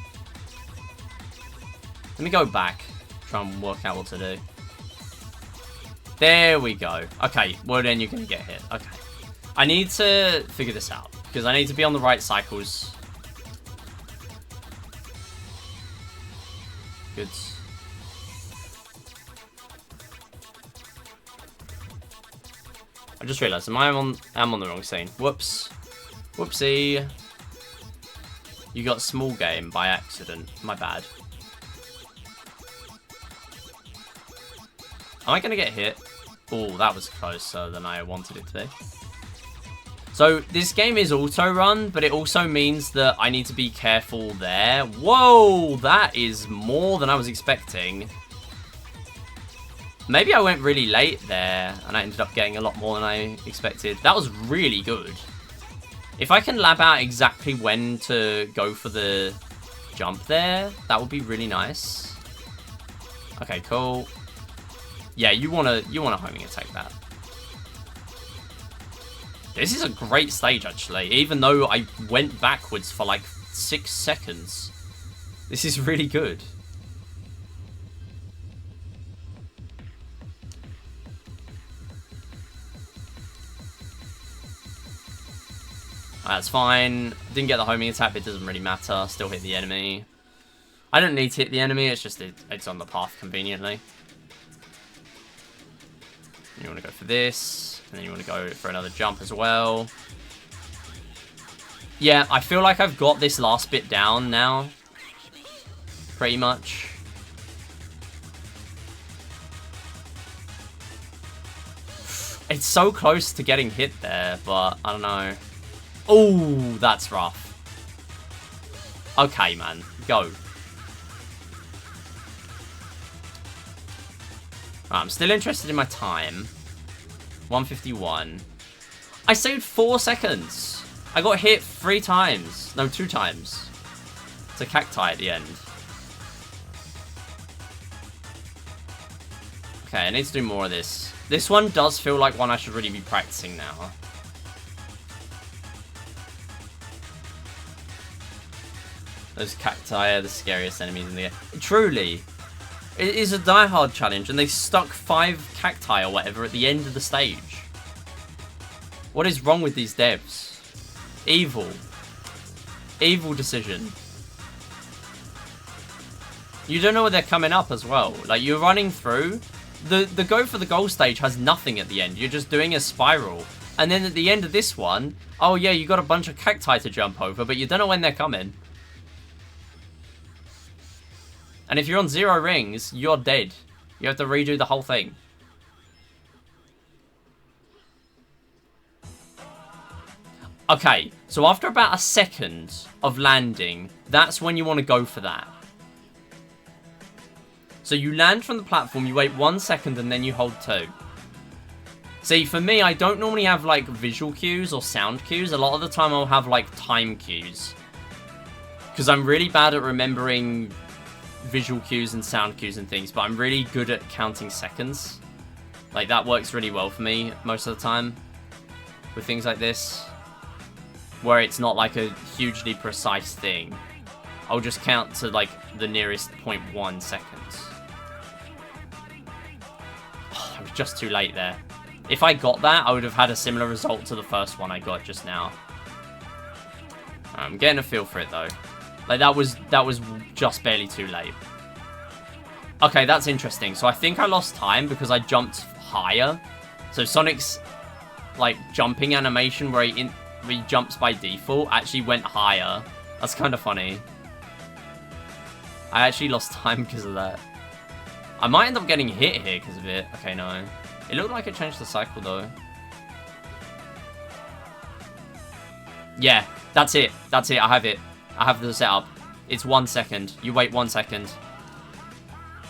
Let me go back. Try and work out what to do. There we go. Okay, well then you're going to get hit. Okay. I need to figure this out, because I need to be on the right cycles. Good. I just realised, I'm on the wrong scene. Whoops. Whoopsie. You got small game by accident. My bad. Am I going to get hit? Oh, that was closer than I wanted it to be. So, this game is auto-run, but it also means that I need to be careful there. Whoa, that is more than I was expecting. Maybe I went really late there, and I ended up getting a lot more than I expected. That was really good. If I can lab out exactly when to go for the jump there, that would be really nice. Okay, cool. Yeah, you wanna homing attack that. This is a great stage, actually. Even though I went backwards for like 6 seconds. This is really good. That's fine. Didn't get the homing attack, but it doesn't really matter. Still hit the enemy. I don't need to hit the enemy, it's just it's on the path conveniently. You want to go for this, and then you want to go for another jump as well. Yeah, I feel like I've got this last bit down now. Pretty much. It's so close to getting hit there, but I don't know. Oh, that's rough. Okay, man. Go. Right, I'm still interested in my time. 151. I saved 4 seconds. I got hit 3 times. No, 2 times. It's a cacti at the end. Okay, I need to do more of this. This one does feel like one I should really be practicing now. Those cacti are the scariest enemies in the game. Truly. It is a die-hard challenge, and they stuck 5 cacti or whatever at the end of the stage. What is wrong with these devs? Evil. Evil decision. You don't know where they're coming up as well. Like, you're running through. The go for the goal stage has nothing at the end. You're just doing a spiral. And then at the end of this one, oh yeah, you got a bunch of cacti to jump over, but you don't know when they're coming. And if you're on 0 rings, you're dead. You have to redo the whole thing. Okay, so after about a second of landing, that's when you want to go for that. So you land from the platform, you wait 1 second, and then you hold 2. See, for me, I don't normally have, like, visual cues or sound cues. A lot of the time, I'll have, like, time cues. Because I'm really bad at remembering visual cues and sound cues and things, but I'm really good at counting seconds. Like, that works really well for me most of the time with things like this, where it's not like a hugely precise thing. I'll just count to like the nearest 0.1 seconds. Oh, I was just too late there. If I got that, I would have had a similar result to the first one I got just now. I'm getting a feel for it though. Like, that was just barely too late. Okay, that's interesting. So I think I lost time because I jumped higher. So Sonic's, like, jumping animation where he jumps by default actually went higher. That's kind of funny. I actually lost time because of that. I might end up getting hit here because of it. Okay, no. It looked like it changed the cycle, though. Yeah, that's it. That's it. I have it. I have the setup. It's 1 second. You wait 1 second.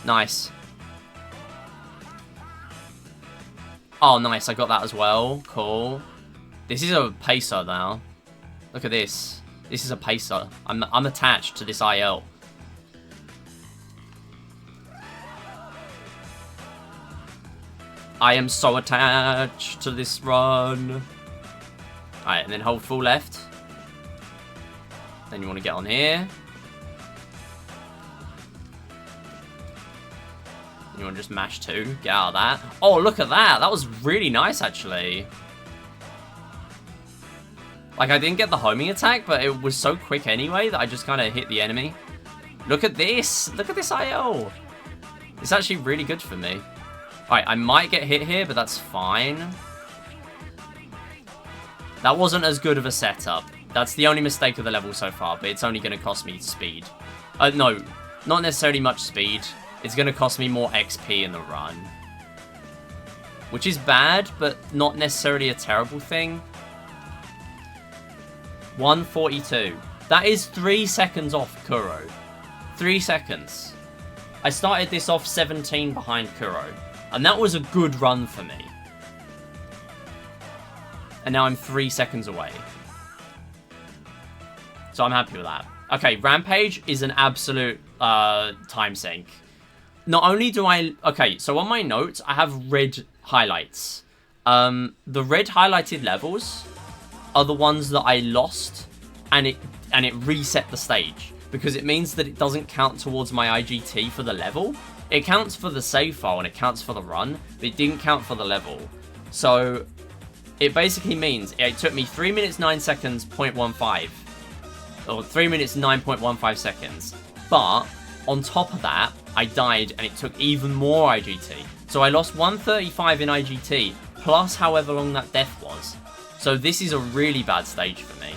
Nice. Oh, nice. I got that as well. Cool. This is a pacer now. Look at this. This is a pacer. I'm attached to this IL. I am so attached to this run. Alright, and then hold full left. Then you want to get on here. You want to just mash 2. Get out of that. Oh, look at that. That was really nice, actually. Like, I didn't get the homing attack, but it was so quick anyway that I just kind of hit the enemy. Look at this. Look at this IL. It's actually really good for me. Alright, I might get hit here, but that's fine. That wasn't as good of a setup. That's the only mistake of the level so far, but it's only going to cost me speed. No, not necessarily much speed. It's going to cost me more XP in the run. Which is bad, but not necessarily a terrible thing. 142. That is 3 seconds off Kuro. 3 seconds. I started this off 17 behind Kuro. And that was a good run for me. And now I'm 3 seconds away. So I'm happy with that. Okay, Rampage is an absolute time sink. Not only do I... Okay, so on my notes, I have red highlights. The red highlighted levels are the ones that I lost. And and it reset the stage, because it means that it doesn't count towards my IGT for the level. It counts for the save file and it counts for the run, but it didn't count for the level. So it basically means it took me 3 minutes 9 seconds 0.15, or 3 minutes 9.15 seconds, but on top of that I died and it took even more IGT. So I lost 135 in IGT plus however long that death was. So this is a really bad stage for me.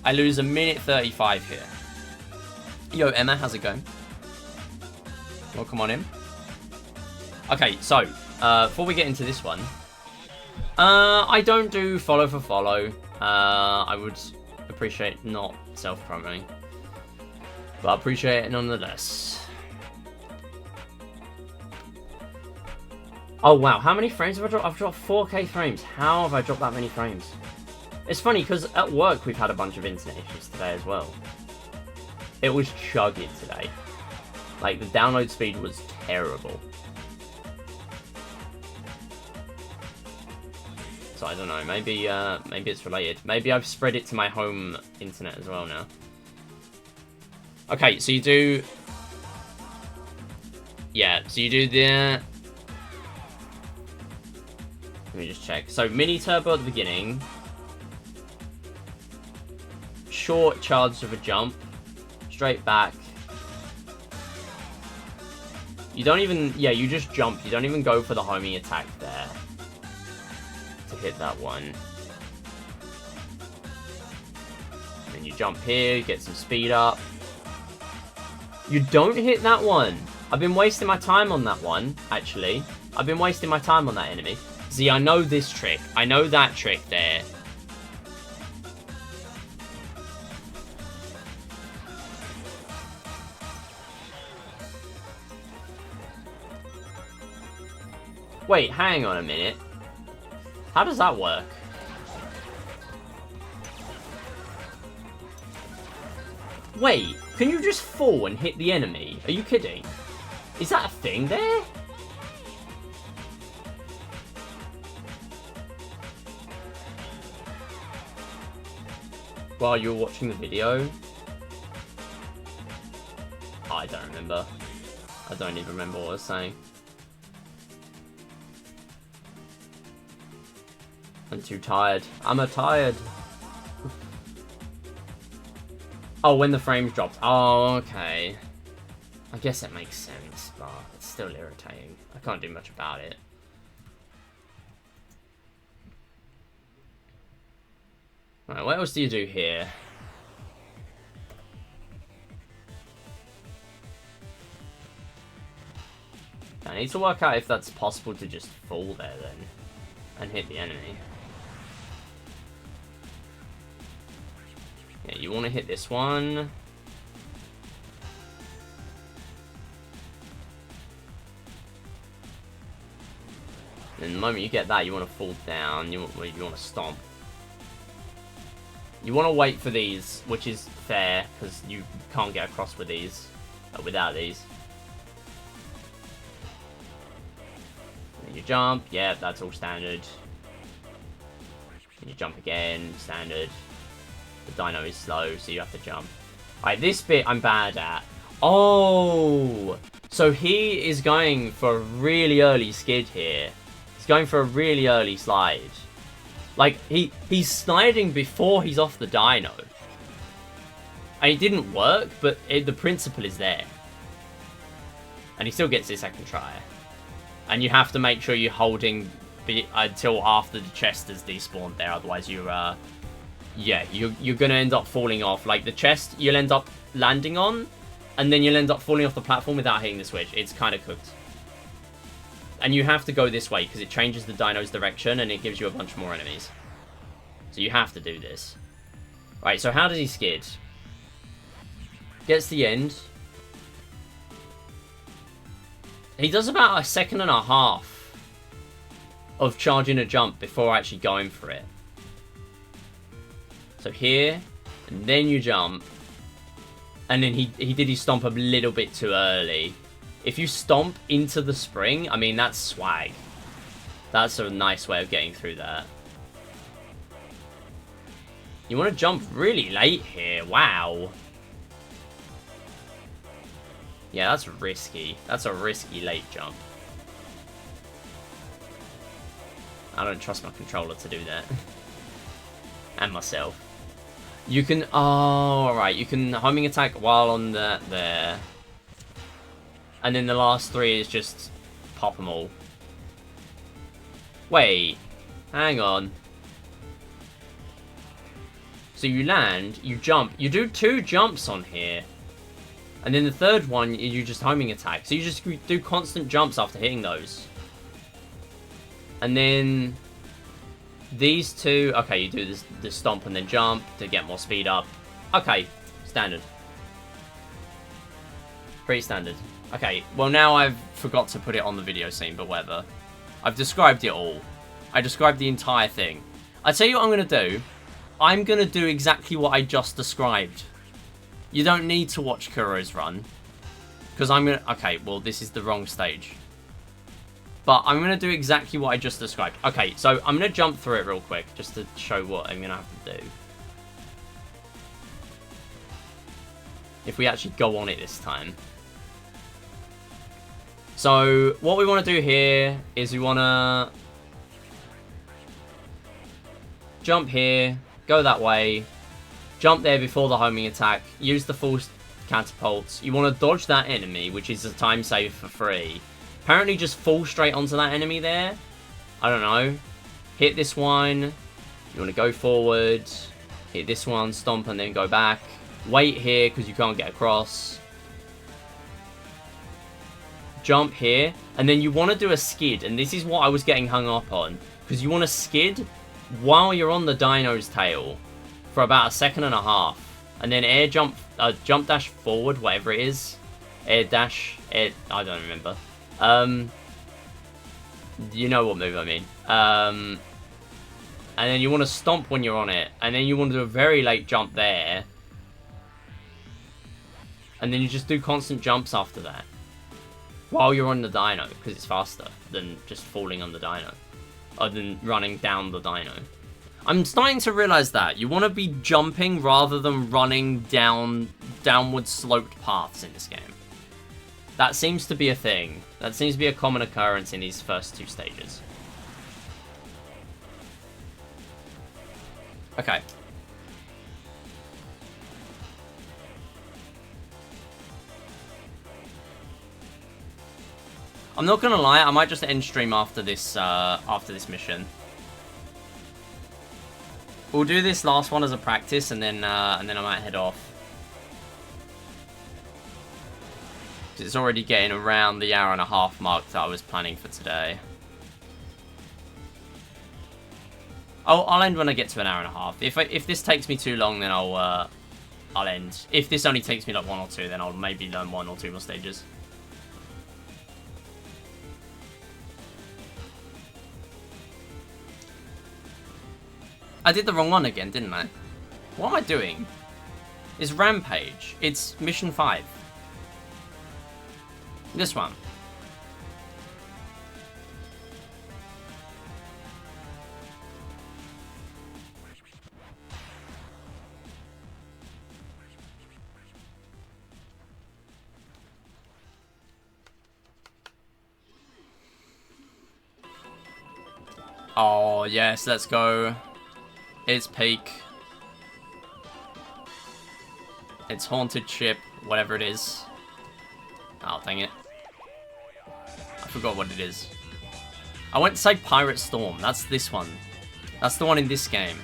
I lose 1:35 here. Yo, Emma, how's it going? Welcome on in. Okay, so, before we get into this one, I don't do follow for follow. I would appreciate not self-promoting, but I appreciate it nonetheless. Oh wow, how many frames have I dropped? I've dropped 4K frames. How have I dropped that many frames? It's funny, because at work we've had a bunch of internet issues today as well. It was chugging today. Like, the download speed was terrible. So I don't know, maybe it's related. Maybe I've spread it to my home internet as well now. Okay, so you do... Yeah, so you do the... Let me just check. So, mini turbo at the beginning. Short charge of a jump. Straight back. You don't even... Yeah, you just jump. You don't even go for the homing attack there. To hit that one. Then you jump here, get some speed up. You don't hit that one. I've been wasting my time on that one, actually. I've been wasting my time on that enemy. See, I know this trick. I know that trick there. Wait, hang on a minute. How does that work? Wait, can you just fall and hit the enemy? Are you kidding? Is that a thing there? While you were watching the video? Oh, I don't remember. I don't even remember what I was saying. I'm too tired. I'm tired. Oh, when the frames dropped. Oh, okay. I guess it makes sense, but it's still irritating. I can't do much about it. Right, what else do you do here? I need to work out if that's possible to just fall there then and hit the enemy. Yeah, you want to hit this one. And the moment you get that, you want to fall down. You want to stomp. You want to wait for these, which is fair, because you can't get across with these, without these. And you jump, yeah, that's all standard. And you jump again, standard. The dino is slow, so you have to jump. Alright, this bit I'm bad at. Oh! So he is going for a really early skid here. He's going for a really early slide. Like, he's sliding before he's off the dino. And it didn't work, but the principle is there. And he still gets his second try. And you have to make sure you're holding until after the chest is despawned there, otherwise you're gonna end up falling off. Like, the chest you'll end up landing on, and then you'll end up falling off the platform without hitting the switch. It's kind of cooked. And you have to go this way, because it changes the dino's direction, and it gives you a bunch more enemies. So you have to do this. Right, so how does he skid? Gets to the end. He does about 1.5 seconds of charging a jump before actually going for it. So here, and then you jump. And then he did his stomp a little bit too early. If you stomp into the spring, I mean, that's swag. That's a nice way of getting through that. You want to jump really late here. Wow. Yeah, that's risky. That's a risky late jump. I don't trust my controller to do that. And myself. You can... Oh, alright. You can homing attack while on that there. And then the last 3 is just pop them all. Wait. Hang on. So you land, you jump. You do 2 jumps on here. And then the 3rd one, you just homing attack. So you just do constant jumps after hitting those. And then... These 2... Okay, you do this stomp and then jump to get more speed up. Okay, standard. Pretty standard. Okay, well now I've forgot to put it on the video scene, but whatever. I've described it all. I described the entire thing. I tell you what I'm going to do. I'm going to do exactly what I just described. You don't need to watch Kuro's run. Because I'm going to... Okay, well this is the wrong stage. But I'm going to do exactly what I just described. Okay, so I'm going to jump through it real quick. Just to show what I'm going to have to do. If we actually go on it this time. So, what we want to do here is we want to jump here, go that way, jump there before the homing attack, use the full catapults. You want to dodge that enemy, which is a time save for free. Apparently just fall straight onto that enemy there. I don't know. Hit this one. You want to go forward, hit this one, stomp, and then go back. Wait here because you can't get across. Jump here, and then you want to do a skid, and this is what I was getting hung up on, because you want to skid while you're on the dino's tail for about 1.5 seconds, and then air jump, jump dash forward, whatever it is, air dash, I don't remember, you know what move I mean, and then you want to stomp when you're on it, and then you want to do a very late jump there, and then you just do constant jumps after that. While you're on the dino, because it's faster than just falling on the dino. Or than running down the dino. I'm starting to realise that. You want to be jumping rather than running downward sloped paths in this game. That seems to be a thing. That seems to be a common occurrence in these first 2 stages. Okay. I'm not gonna lie, I might just end stream after this mission. We'll do this last one as a practice, and then I might head off. It's already getting around the 1.5 hour mark that I was planning for today. I'll end when I get to 1.5 hours. If this takes me too long, then I'll end. If this only takes me like 1 or 2, then I'll maybe learn 1 or 2 more stages. I did the wrong one again, didn't I? What am I doing? It's Rampage. It's Mission 5. This one. Oh, yes, let's go. It's Peak. It's Haunted Ship, whatever it is. Oh, dang it. I forgot what it is. I went to say Pirate Storm. That's this one. That's the one in this game.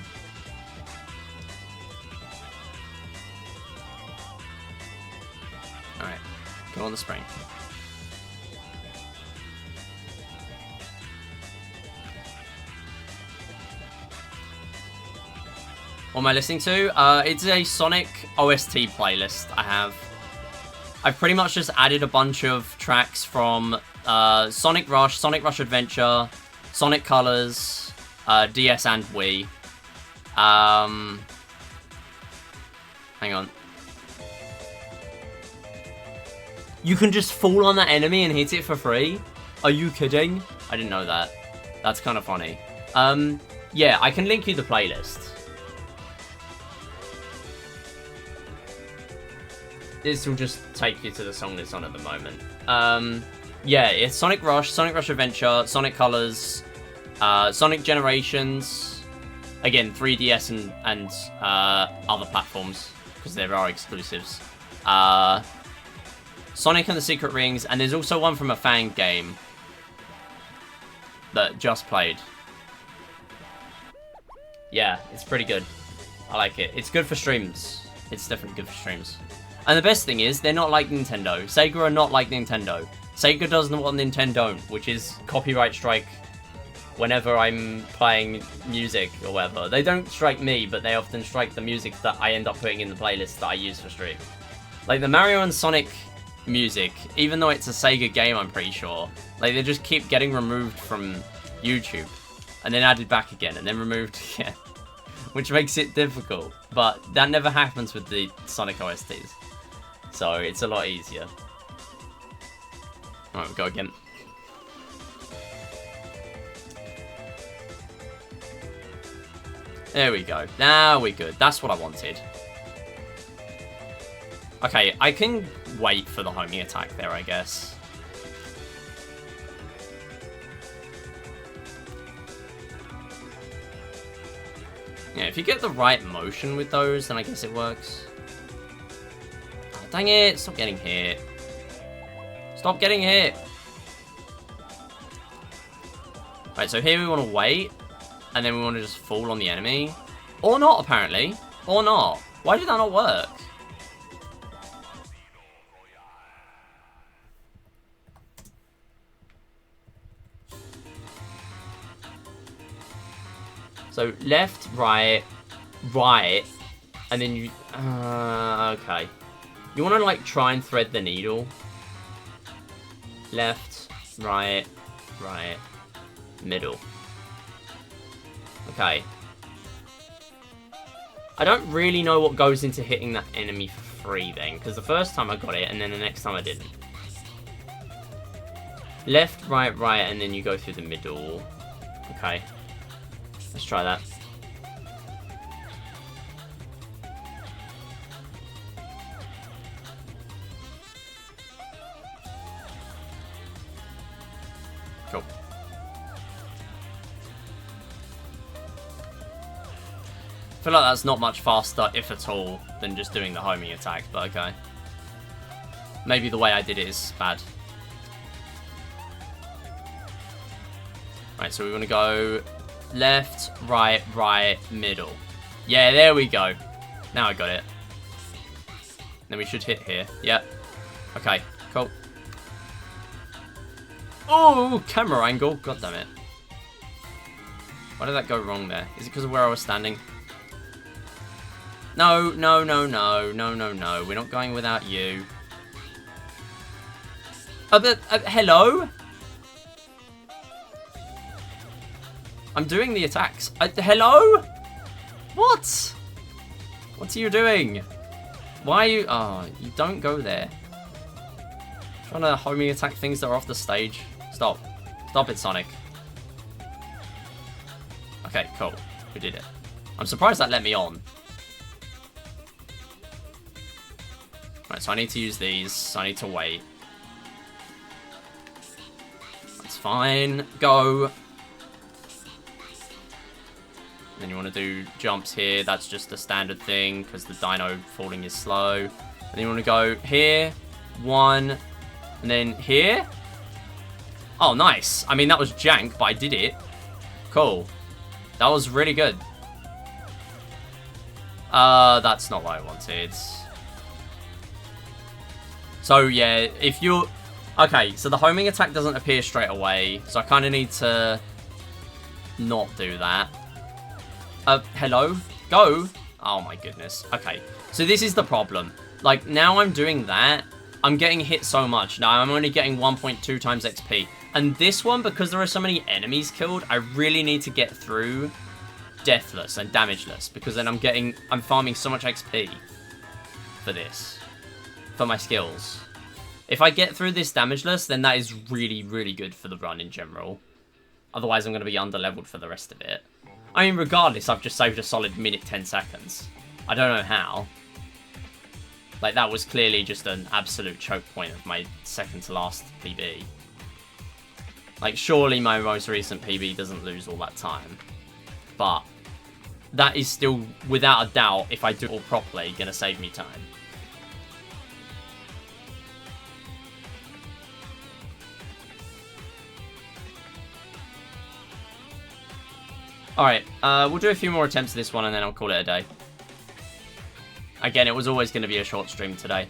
Alright. Go on the spring. What am I listening to? It's a Sonic OST playlist I have. I've pretty much just added a bunch of tracks from Sonic Rush Adventure, Sonic Colors, DS and Wii. Hang on. You can just fall on that enemy and hit it for free? Are you kidding? I didn't know that. That's kind of funny. Yeah, I can link you the playlist. this will just take you to the song that's on at the moment. Yeah, it's Sonic Rush, Sonic Rush Adventure, Sonic Colors, Sonic Generations, again 3DS and other platforms because there are exclusives. Sonic and the Secret Rings, and there's also one from a fan game that just played. Yeah, it's pretty good. I like it. It's good for streams. It's definitely good for streams. And the best thing is, they're not like Nintendo. Sega are not like Nintendo. Sega does what Nintendo don't, which is copyright strike whenever I'm playing music or whatever. They don't strike me, but they often strike the music that I end up putting in the playlist that I use for stream. Like the Mario and Sonic music, even though it's a Sega game, I'm pretty sure, like they just keep getting removed from YouTube and then added back again and then removed again, which makes it difficult. But that never happens with the Sonic OSTs, so it's a lot easier. Alright, we'll go again. There we go. Now we're good. That's what I wanted. Okay, I can wait for the homing attack there, I guess. Yeah, if you get the right motion with those, then I guess it works. Oh, dang it! Stop getting hit. Stop getting hit! Right, so here we want to wait, and then we want to just fall on the enemy. Or not, apparently. Or not. Why did that not work? So left, right, right, and then you... okay. You want to, like, try and thread the needle. Left, right, right, middle. Okay. I don't really know what goes into hitting that enemy for free then, because the first time I got it, and then the next time I didn't. Left, right, right, and then you go through the middle. Okay. Let's try that. Cool. I feel like that's not much faster, if at all, than just doing the homing attack, but okay. Maybe the way I did it is bad. Right, so we want to go left, right, right, middle. Yeah, there we go. Now I got it. Then we should hit here. Yep. Okay, cool. Oh, camera angle. God damn it. Why did that go wrong there? Is it because of where I was standing? No, no, no, no, no, no, no. We're not going without you. Hello? I'm doing the attacks. Hello? What? What are you doing? Why are you... Oh, you don't go there. Trying to homing attack things that are off the stage. Stop. Stop it, Sonic. Okay, cool. We did it. I'm surprised that let me on. Right, so I need to use these. So I need to wait. That's fine. Go. Then you want to do jumps here. That's just a standard thing because the dino falling is slow. And then you want to go here. One. And then here. Oh, nice. I mean, that was jank, but I did it. Cool. That was really good. That's not what I wanted. So, yeah, if you... Okay, so the homing attack doesn't appear straight away. So I kind of need to not do that. Hello? Go? Oh my goodness. Okay, so this is the problem. Like, now I'm doing that, I'm getting hit so much. Now I'm only getting 1.2 times XP. And this one, because there are so many enemies killed, I really need to get through deathless and damageless. Because then I'm farming so much XP for this. For my skills. If I get through this damageless, then that is really, really good for the run in general. Otherwise, I'm going to be under-leveled for the rest of it. I mean, regardless, I've just saved a solid minute 10 seconds. I don't know how. Like, that was clearly just an absolute choke point of my second to last PB. Like, surely my most recent PB doesn't lose all that time. But that is still, without a doubt, if I do it all properly, gonna save me time. Alright, we'll do a few more attempts of this one and then I'll call it a day. Again, it was always going to be a short stream today.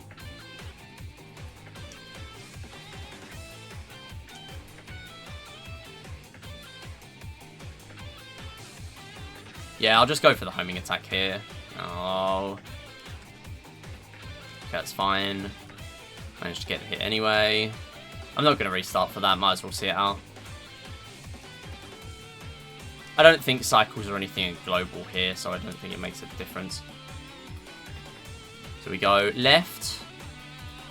Yeah, I'll just go for the homing attack here. Oh. Okay, that's fine. Managed to get the hit anyway. I'm not going to restart for that, might as well see it out. I don't think cycles or anything are global here, so I don't think it makes a difference. So we go left.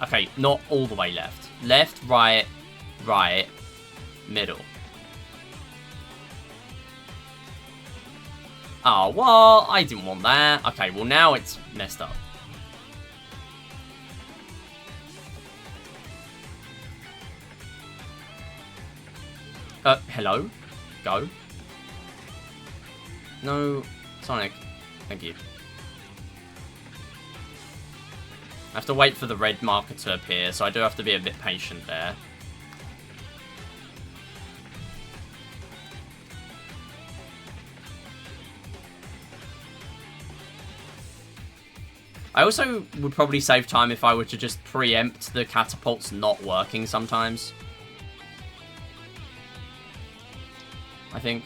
Okay, not all the way left. Left, right, right, middle. Oh, well, I didn't want that. Okay, well, now it's messed up. Hello? Go. No, Sonic. Thank you. I have to wait for the red marker to appear, so I do have to be a bit patient there. I also would probably save time if I were to just preempt the catapults not working sometimes. I think.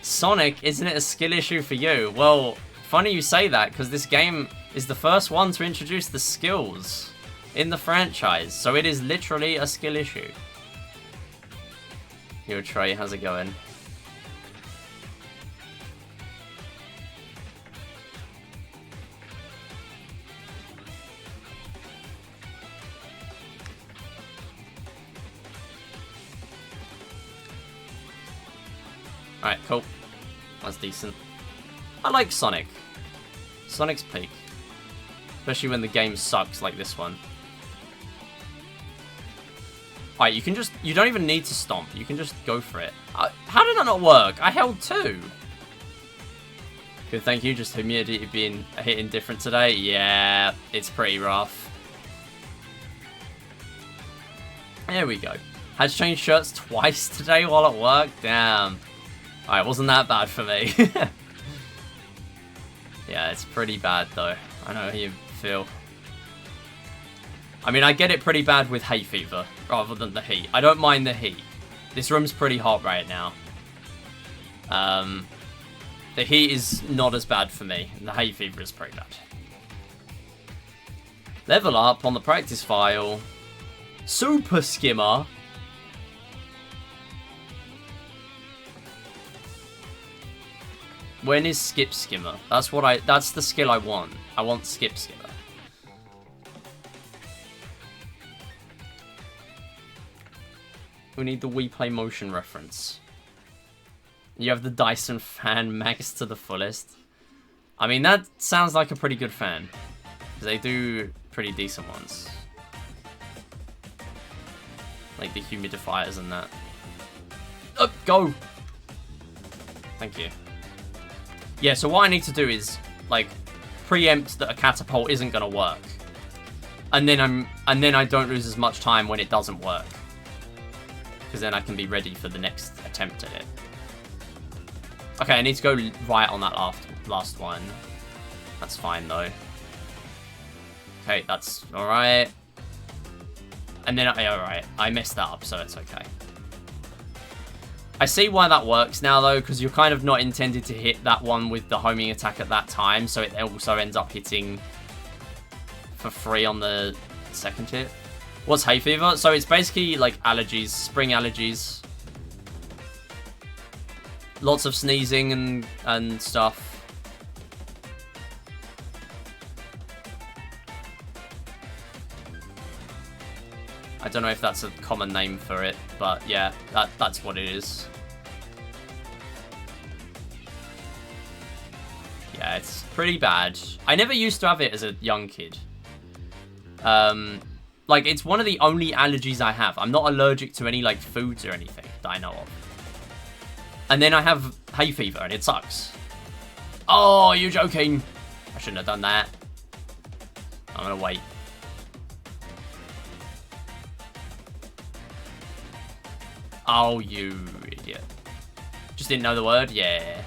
Sonic, isn't it a skill issue for you? Well, funny you say that, because this game is the first one to introduce the skills in the franchise, so it is literally a skill issue. Yo, Trey, how's it going? Alright, cool. That's decent. I like Sonic. Sonic's peak. Especially when the game sucks like this one. Alright, you can just... You don't even need to stomp. You can just go for it. How did that not work? I held 2. Good, thank you. Just humidity being hitting different today. Yeah, it's pretty rough. There we go. Had to change shirts twice today while at work. Damn. Alright, wasn't that bad for me. Yeah, it's pretty bad though. I know how you feel. I mean, I get it pretty bad with hay fever, rather than the heat. I don't mind the heat. This room's pretty hot right now. The heat is not as bad for me. The hay fever is pretty bad. Level up on the practice file. Super Skimmer. When is Skip Skimmer? That's the skill I want. I want Skip Skimmer. We need the Wii Play Motion reference. You have the Dyson fan max to the fullest. I mean, that sounds like a pretty good fan. Because they do pretty decent ones. Like the humidifiers and that. Up, go! Thank you. Yeah, so what I need to do is, like, preempt that a catapult isn't gonna work. And then I don't lose as much time when it doesn't work. Because then I can be ready for the next attempt at it. Okay, I need to go right on that last one. That's fine, though. Okay, that's alright. And then, alright, I messed that up, so it's okay. I see why that works now, though, because you're kind of not intended to hit that one with the homing attack at that time, so it also ends up hitting for free on the second hit. What's hay fever? So it's basically like allergies, spring allergies. Lots of sneezing and stuff. I don't know if that's a common name for it, but yeah, that's what it is. Yeah, it's pretty bad. I never used to have it as a young kid. Like, it's one of the only allergies I have. I'm not allergic to any, like, foods or anything that I know of. And then I have hay fever, and it sucks. Oh, you're joking. I shouldn't have done that. I'm gonna wait. Oh, you idiot. Just didn't know the word? Yeah.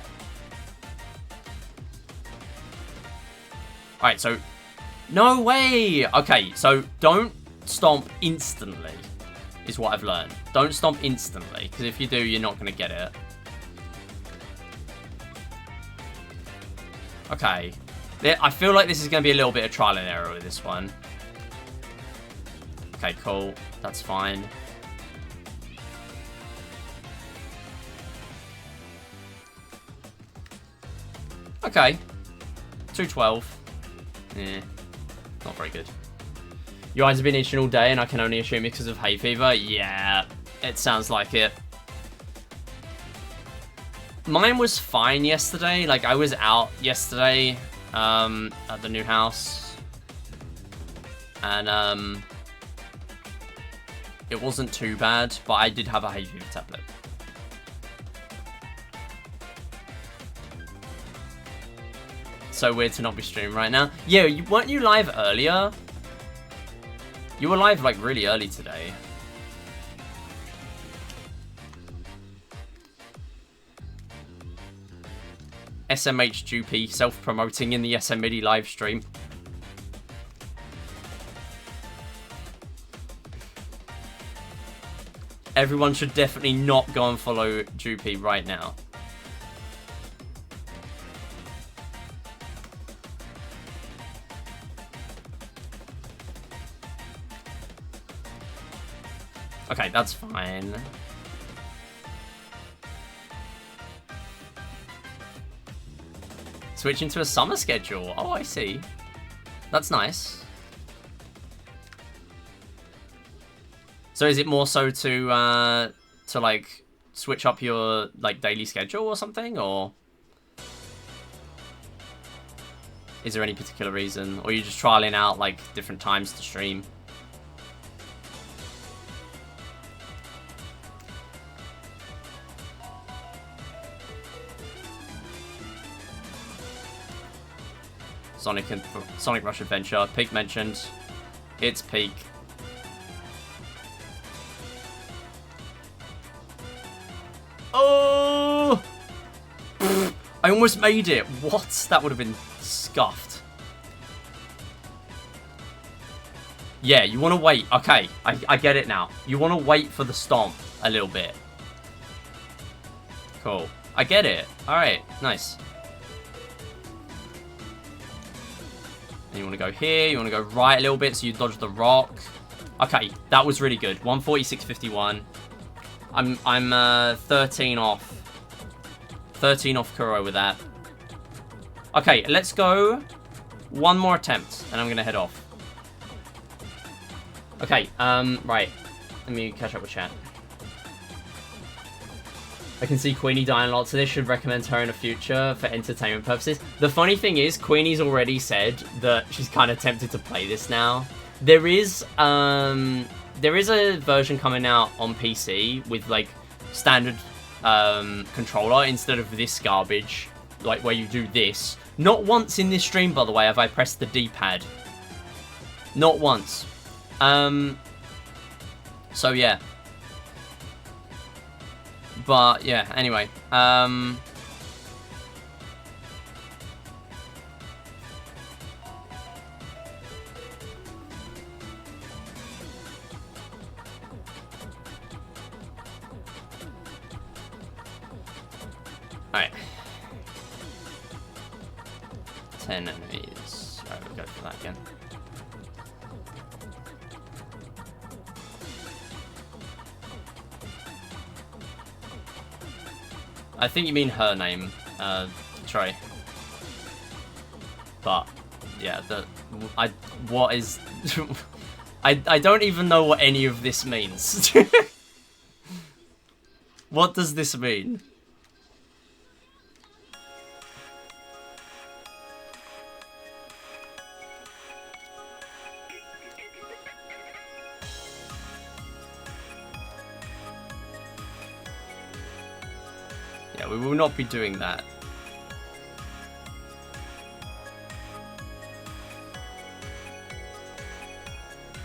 Alright, so... No way! Okay, so don't stomp instantly, is what I've learned. Don't stomp instantly, because if you do, you're not going to get it. Okay. I feel like this is going to be a little bit of trial and error with this one. Okay, cool. That's fine. Okay. 212. Yeah. Not very good. Your eyes have been itching all day, and I can only assume because of hay fever. Yeah, it sounds like it. Mine was fine yesterday. Like, I was out yesterday at the new house. And it wasn't too bad, but I did have a hay fever tablet. So weird to not be streaming right now. Yeah, weren't you live earlier? You were live, like, really early today. SMHGP self-promoting in the SMIDI live stream. Everyone should definitely not go and follow Jupi right now. Okay, that's fine. Switching to a summer schedule. Oh, I see. That's nice. So is it more so to like switch up your like daily schedule or something, or is there any particular reason, or are you just trialing out like different times to stream? Sonic Rush Adventure. Peak mentioned. It's Peak. Oh! I almost made it. What? That would have been scuffed. Yeah, you want to wait. Okay, I get it now. You want to wait for the stomp a little bit. Cool. I get it. Alright, nice. You want to go here, you want to go right a little bit so you dodge the rock. Okay, that was really good. 146.51. I'm 13 off. 13 off Kuro with that. Okay, let's go one more attempt and I'm going to head off. Okay, right. Let me catch up with chat. I can see Queenie dying a lot, so this should recommend her in the future for entertainment purposes. The funny thing is, Queenie's already said that she's kind of tempted to play this now. There is a version coming out on PC with like standard controller instead of this garbage, like where you do this. Not once in this stream, by the way, have I pressed the D-pad. Not once. So yeah. But, yeah, anyway. Alright. 10 enemies. Alright, we'll go for that again. I think you mean her name, Trey. But yeah, what is I don't even know what any of this means. What does this mean? Yeah, we will not be doing that.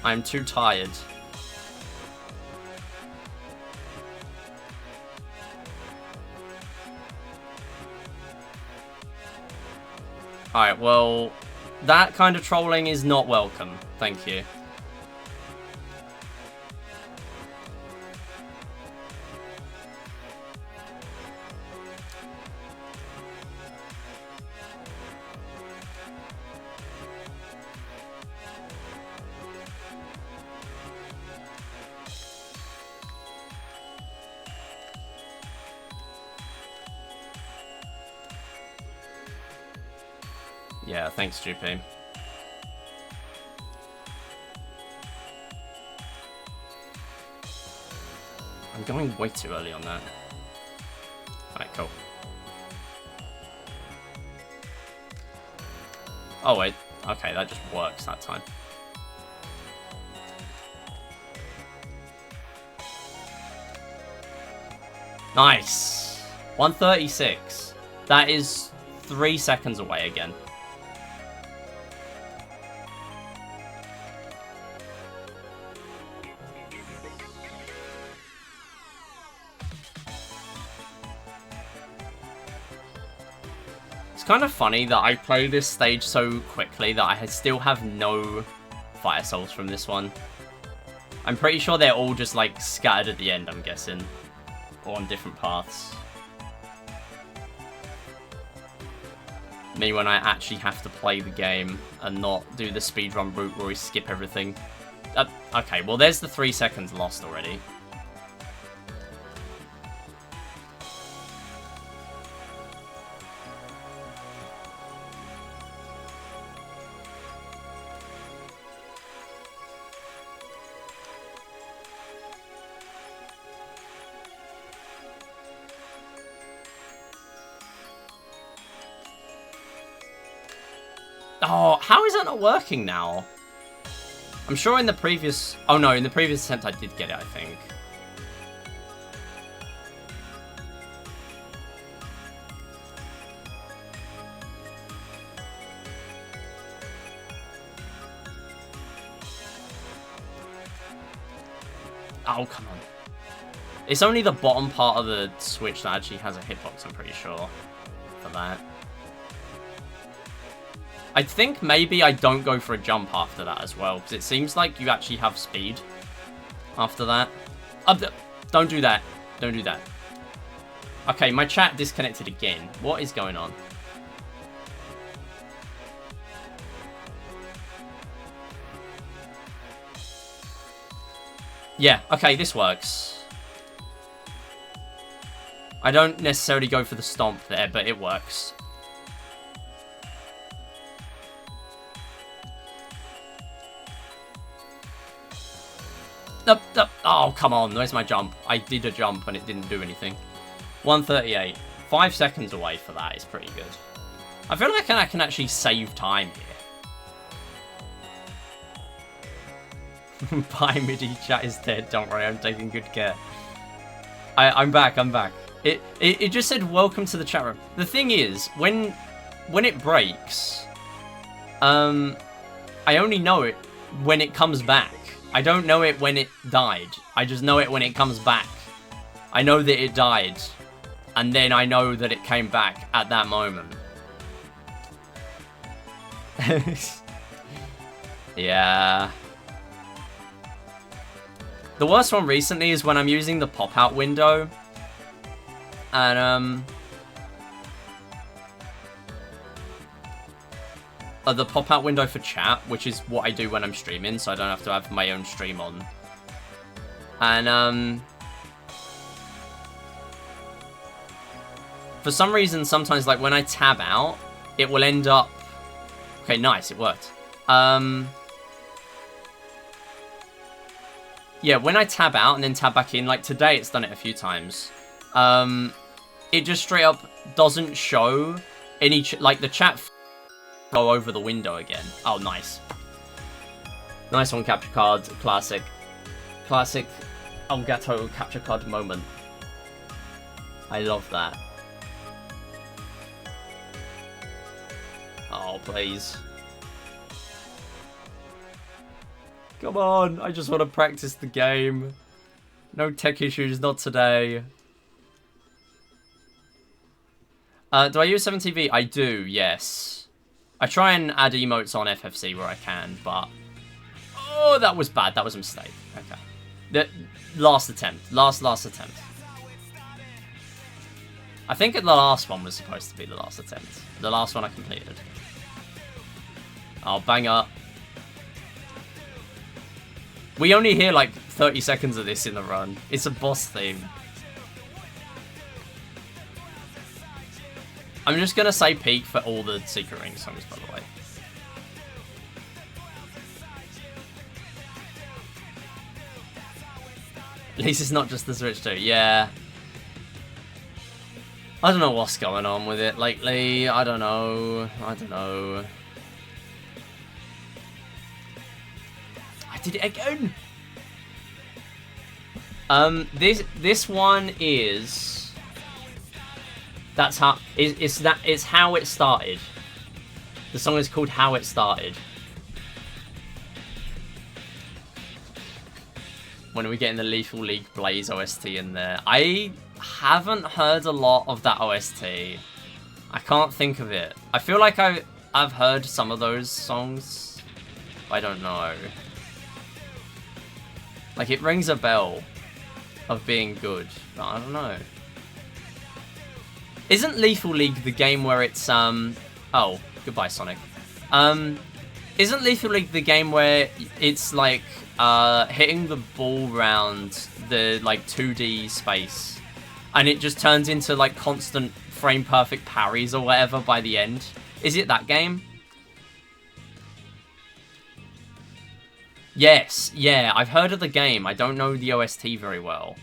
I'm too tired. Alright, well, that kind of trolling is not welcome. Thank you. Yeah, thanks, GP. I'm going way too early on that. Alright, cool. Oh, wait. Okay, that just works that time. Nice! 136. That is 3 seconds away again. It's kind of funny that I play this stage so quickly that I still have no fire souls from this one. I'm pretty sure they're all just like scattered at the end, I'm guessing. Or on different paths. Me when I actually have to play the game and not do the speedrun route where we skip everything. Okay, well there's the 3 seconds lost already. Oh, how is that not working now? I'm sure in the previous... Oh no, in the previous attempt I did get it, I think. Oh, come on. It's only the bottom part of the switch that actually has a hitbox, I'm pretty sure, for that. I think maybe I don't go for a jump after that as well, because it seems like you actually have speed after that. Don't do that. Don't do that. Okay, my chat disconnected again. What is going on? Yeah, okay, this works. I don't necessarily go for the stomp there, but it works. Oh, come on. Where's my jump? I did a jump and it didn't do anything. 138. 5 seconds away for that is pretty good. I feel like I can actually save time here. Bye, MIDI. Chat is dead. Don't worry. I'm taking good care. I'm back. I'm back. It just said, welcome to the chat room. The thing is, when it breaks, I only know it when it comes back. I don't know it when it died. I just know it when it comes back. I know that it died. And then I know that it came back at that moment. Yeah. The worst one recently is when I'm using the pop-out window. And, the pop-out window for chat, which is what I do when I'm streaming, so I don't have to have my own stream on. And, for some reason, sometimes, like, when I tab out, it will end up... Okay, nice, it worked. Yeah, when I tab out and then tab back in, like, today it's done it a few times. It just straight up doesn't show any... like, the chat... go over the window again. Oh, nice. Nice one, capture card. Classic. Classic Elgato capture card moment. I love that. Oh, please. Come on, I just want to practice the game. No tech issues, not today. Do I use 7TV? I do, yes. I try and add emotes on FFC where I can, but... Oh, that was bad. That was a mistake. Okay. The last attempt. Last attempt. I think the last one was supposed to be the last attempt. The last one I completed. Oh, bang up. We only hear like 30 seconds of this in the run. It's a boss theme. I'm just gonna say peak for all the Secret Ring songs, by the way. At least it's not just the Switch 2. Yeah. I don't know what's going on with it lately. I don't know. I did it again. This one is... That's how it's how it started. The song is called How It Started. When are we getting the Lethal League Blaze OST in there? I haven't heard a lot of that OST. I can't think of it. I feel like I've heard some of those songs. I don't know. Like, it rings a bell of being good, but I don't know. Isn't Lethal League the game where it's, Oh, goodbye, Sonic. Isn't Lethal League the game where it's, like, hitting the ball round the, like, 2D space, and it just turns into, like, constant frame-perfect parries or whatever by the end? Is it that game? Yes, yeah, I've heard of the game. I don't know the OST very well.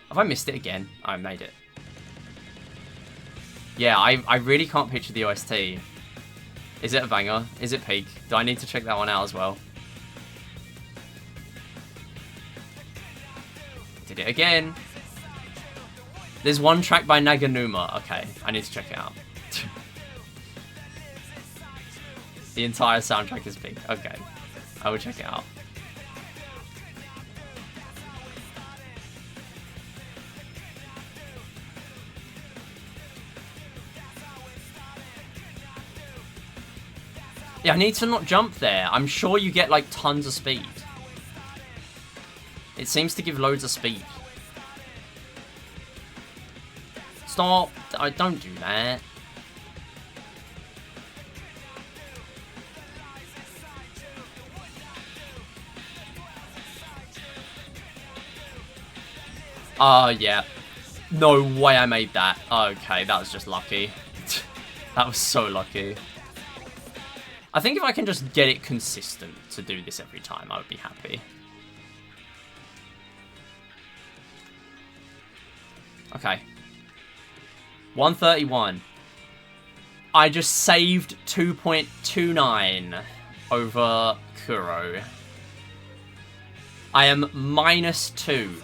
Have I missed it again? I made it. Yeah, I really can't picture the OST. Is it a banger? Is it peak? Do I need to check that one out as well? Did it again. There's one track by Naganuma. Okay, I need to check it out. The entire soundtrack is peak. Okay, I will check it out. Yeah, I need to not jump there. I'm sure you get, like, tons of speed. It seems to give loads of speed. Stop. I don't do that. Yeah. No way I made that. Okay, that was just lucky. That was so lucky. I think if I can just get it consistent to do this every time, I would be happy. Okay. 131. I just saved 2.29 over Kuro. I am -2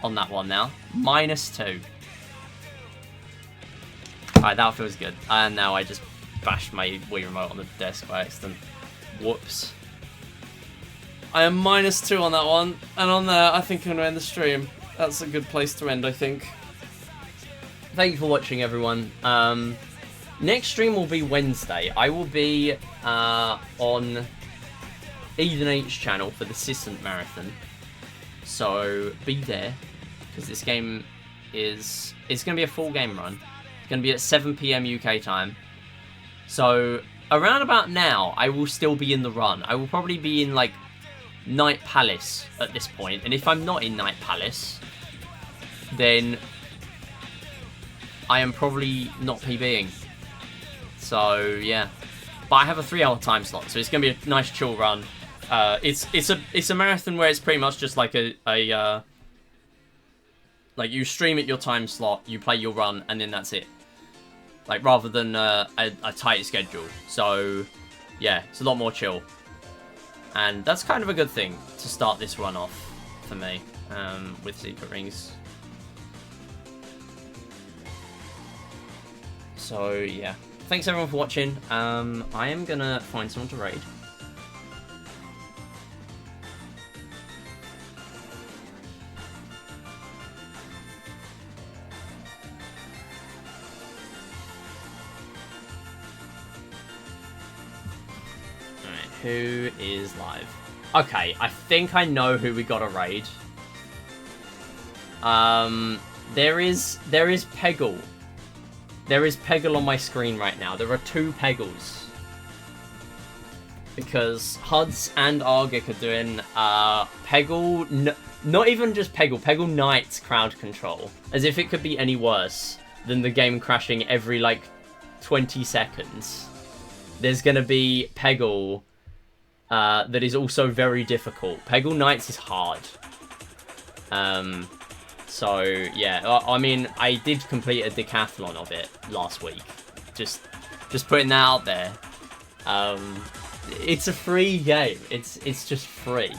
on that one now. -2. Alright, that feels good. And now I just bashed my Wii remote on the desk by accident. Whoops. I am -2 on that one, and on there I think I'm going to end the stream. That's a good place to end, I think. Thank you for watching, everyone. Next stream will be Wednesday. I will be on Eden H channel for the Sisant Marathon. So be there, because this game is... It's going to be a full game run. It's going to be at 7 PM UK time. So, around about now, I will still be in the run. I will probably be in, like, Night Palace at this point. And if I'm not in Night Palace, then I am probably not PBing. So, yeah. But I have a 3-hour time slot, so it's going to be a nice chill run. It's a marathon where it's pretty much just like like, you stream at your time slot, you play your run, and then that's it. Like, rather than a tight schedule. So, yeah, it's a lot more chill. And that's kind of a good thing to start this run off for me, with Secret Rings. So, yeah. thanks everyone for watching. I am gonna find someone to raid. Alright, who is live? Okay, I think I know who we got to raid. There is Peggle. There is Peggle on my screen right now. There are 2 Peggles. Because Huds and Argic are doing Peggle, not even just Peggle, Peggle Knight's crowd control. As if it could be any worse than the game crashing every like 20 seconds. There's gonna be Peggle that is also very difficult. Peggle Knights is hard. So yeah, I mean, I did complete a decathlon of it last week. Just putting that out there. It's a free game. It's just free.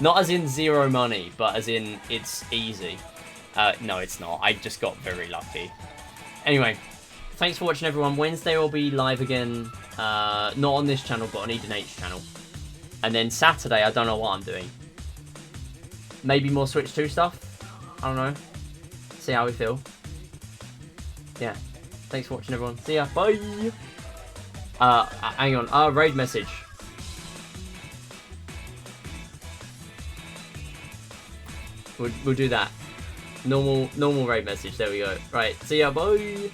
Not as in 0 money, but as in it's easy. No, it's not. I just got very lucky. Anyway, thanks for watching, everyone. Wednesday will be live again. Not on this channel, but on Eden H channel. And then Saturday, I don't know what I'm doing. Maybe more Switch 2 stuff. I don't know. See how we feel. Yeah. Thanks for watching, everyone. See ya. Bye. Hang on. Raid message. We'll do that. Normal raid message. There we go. Right. See ya. Bye.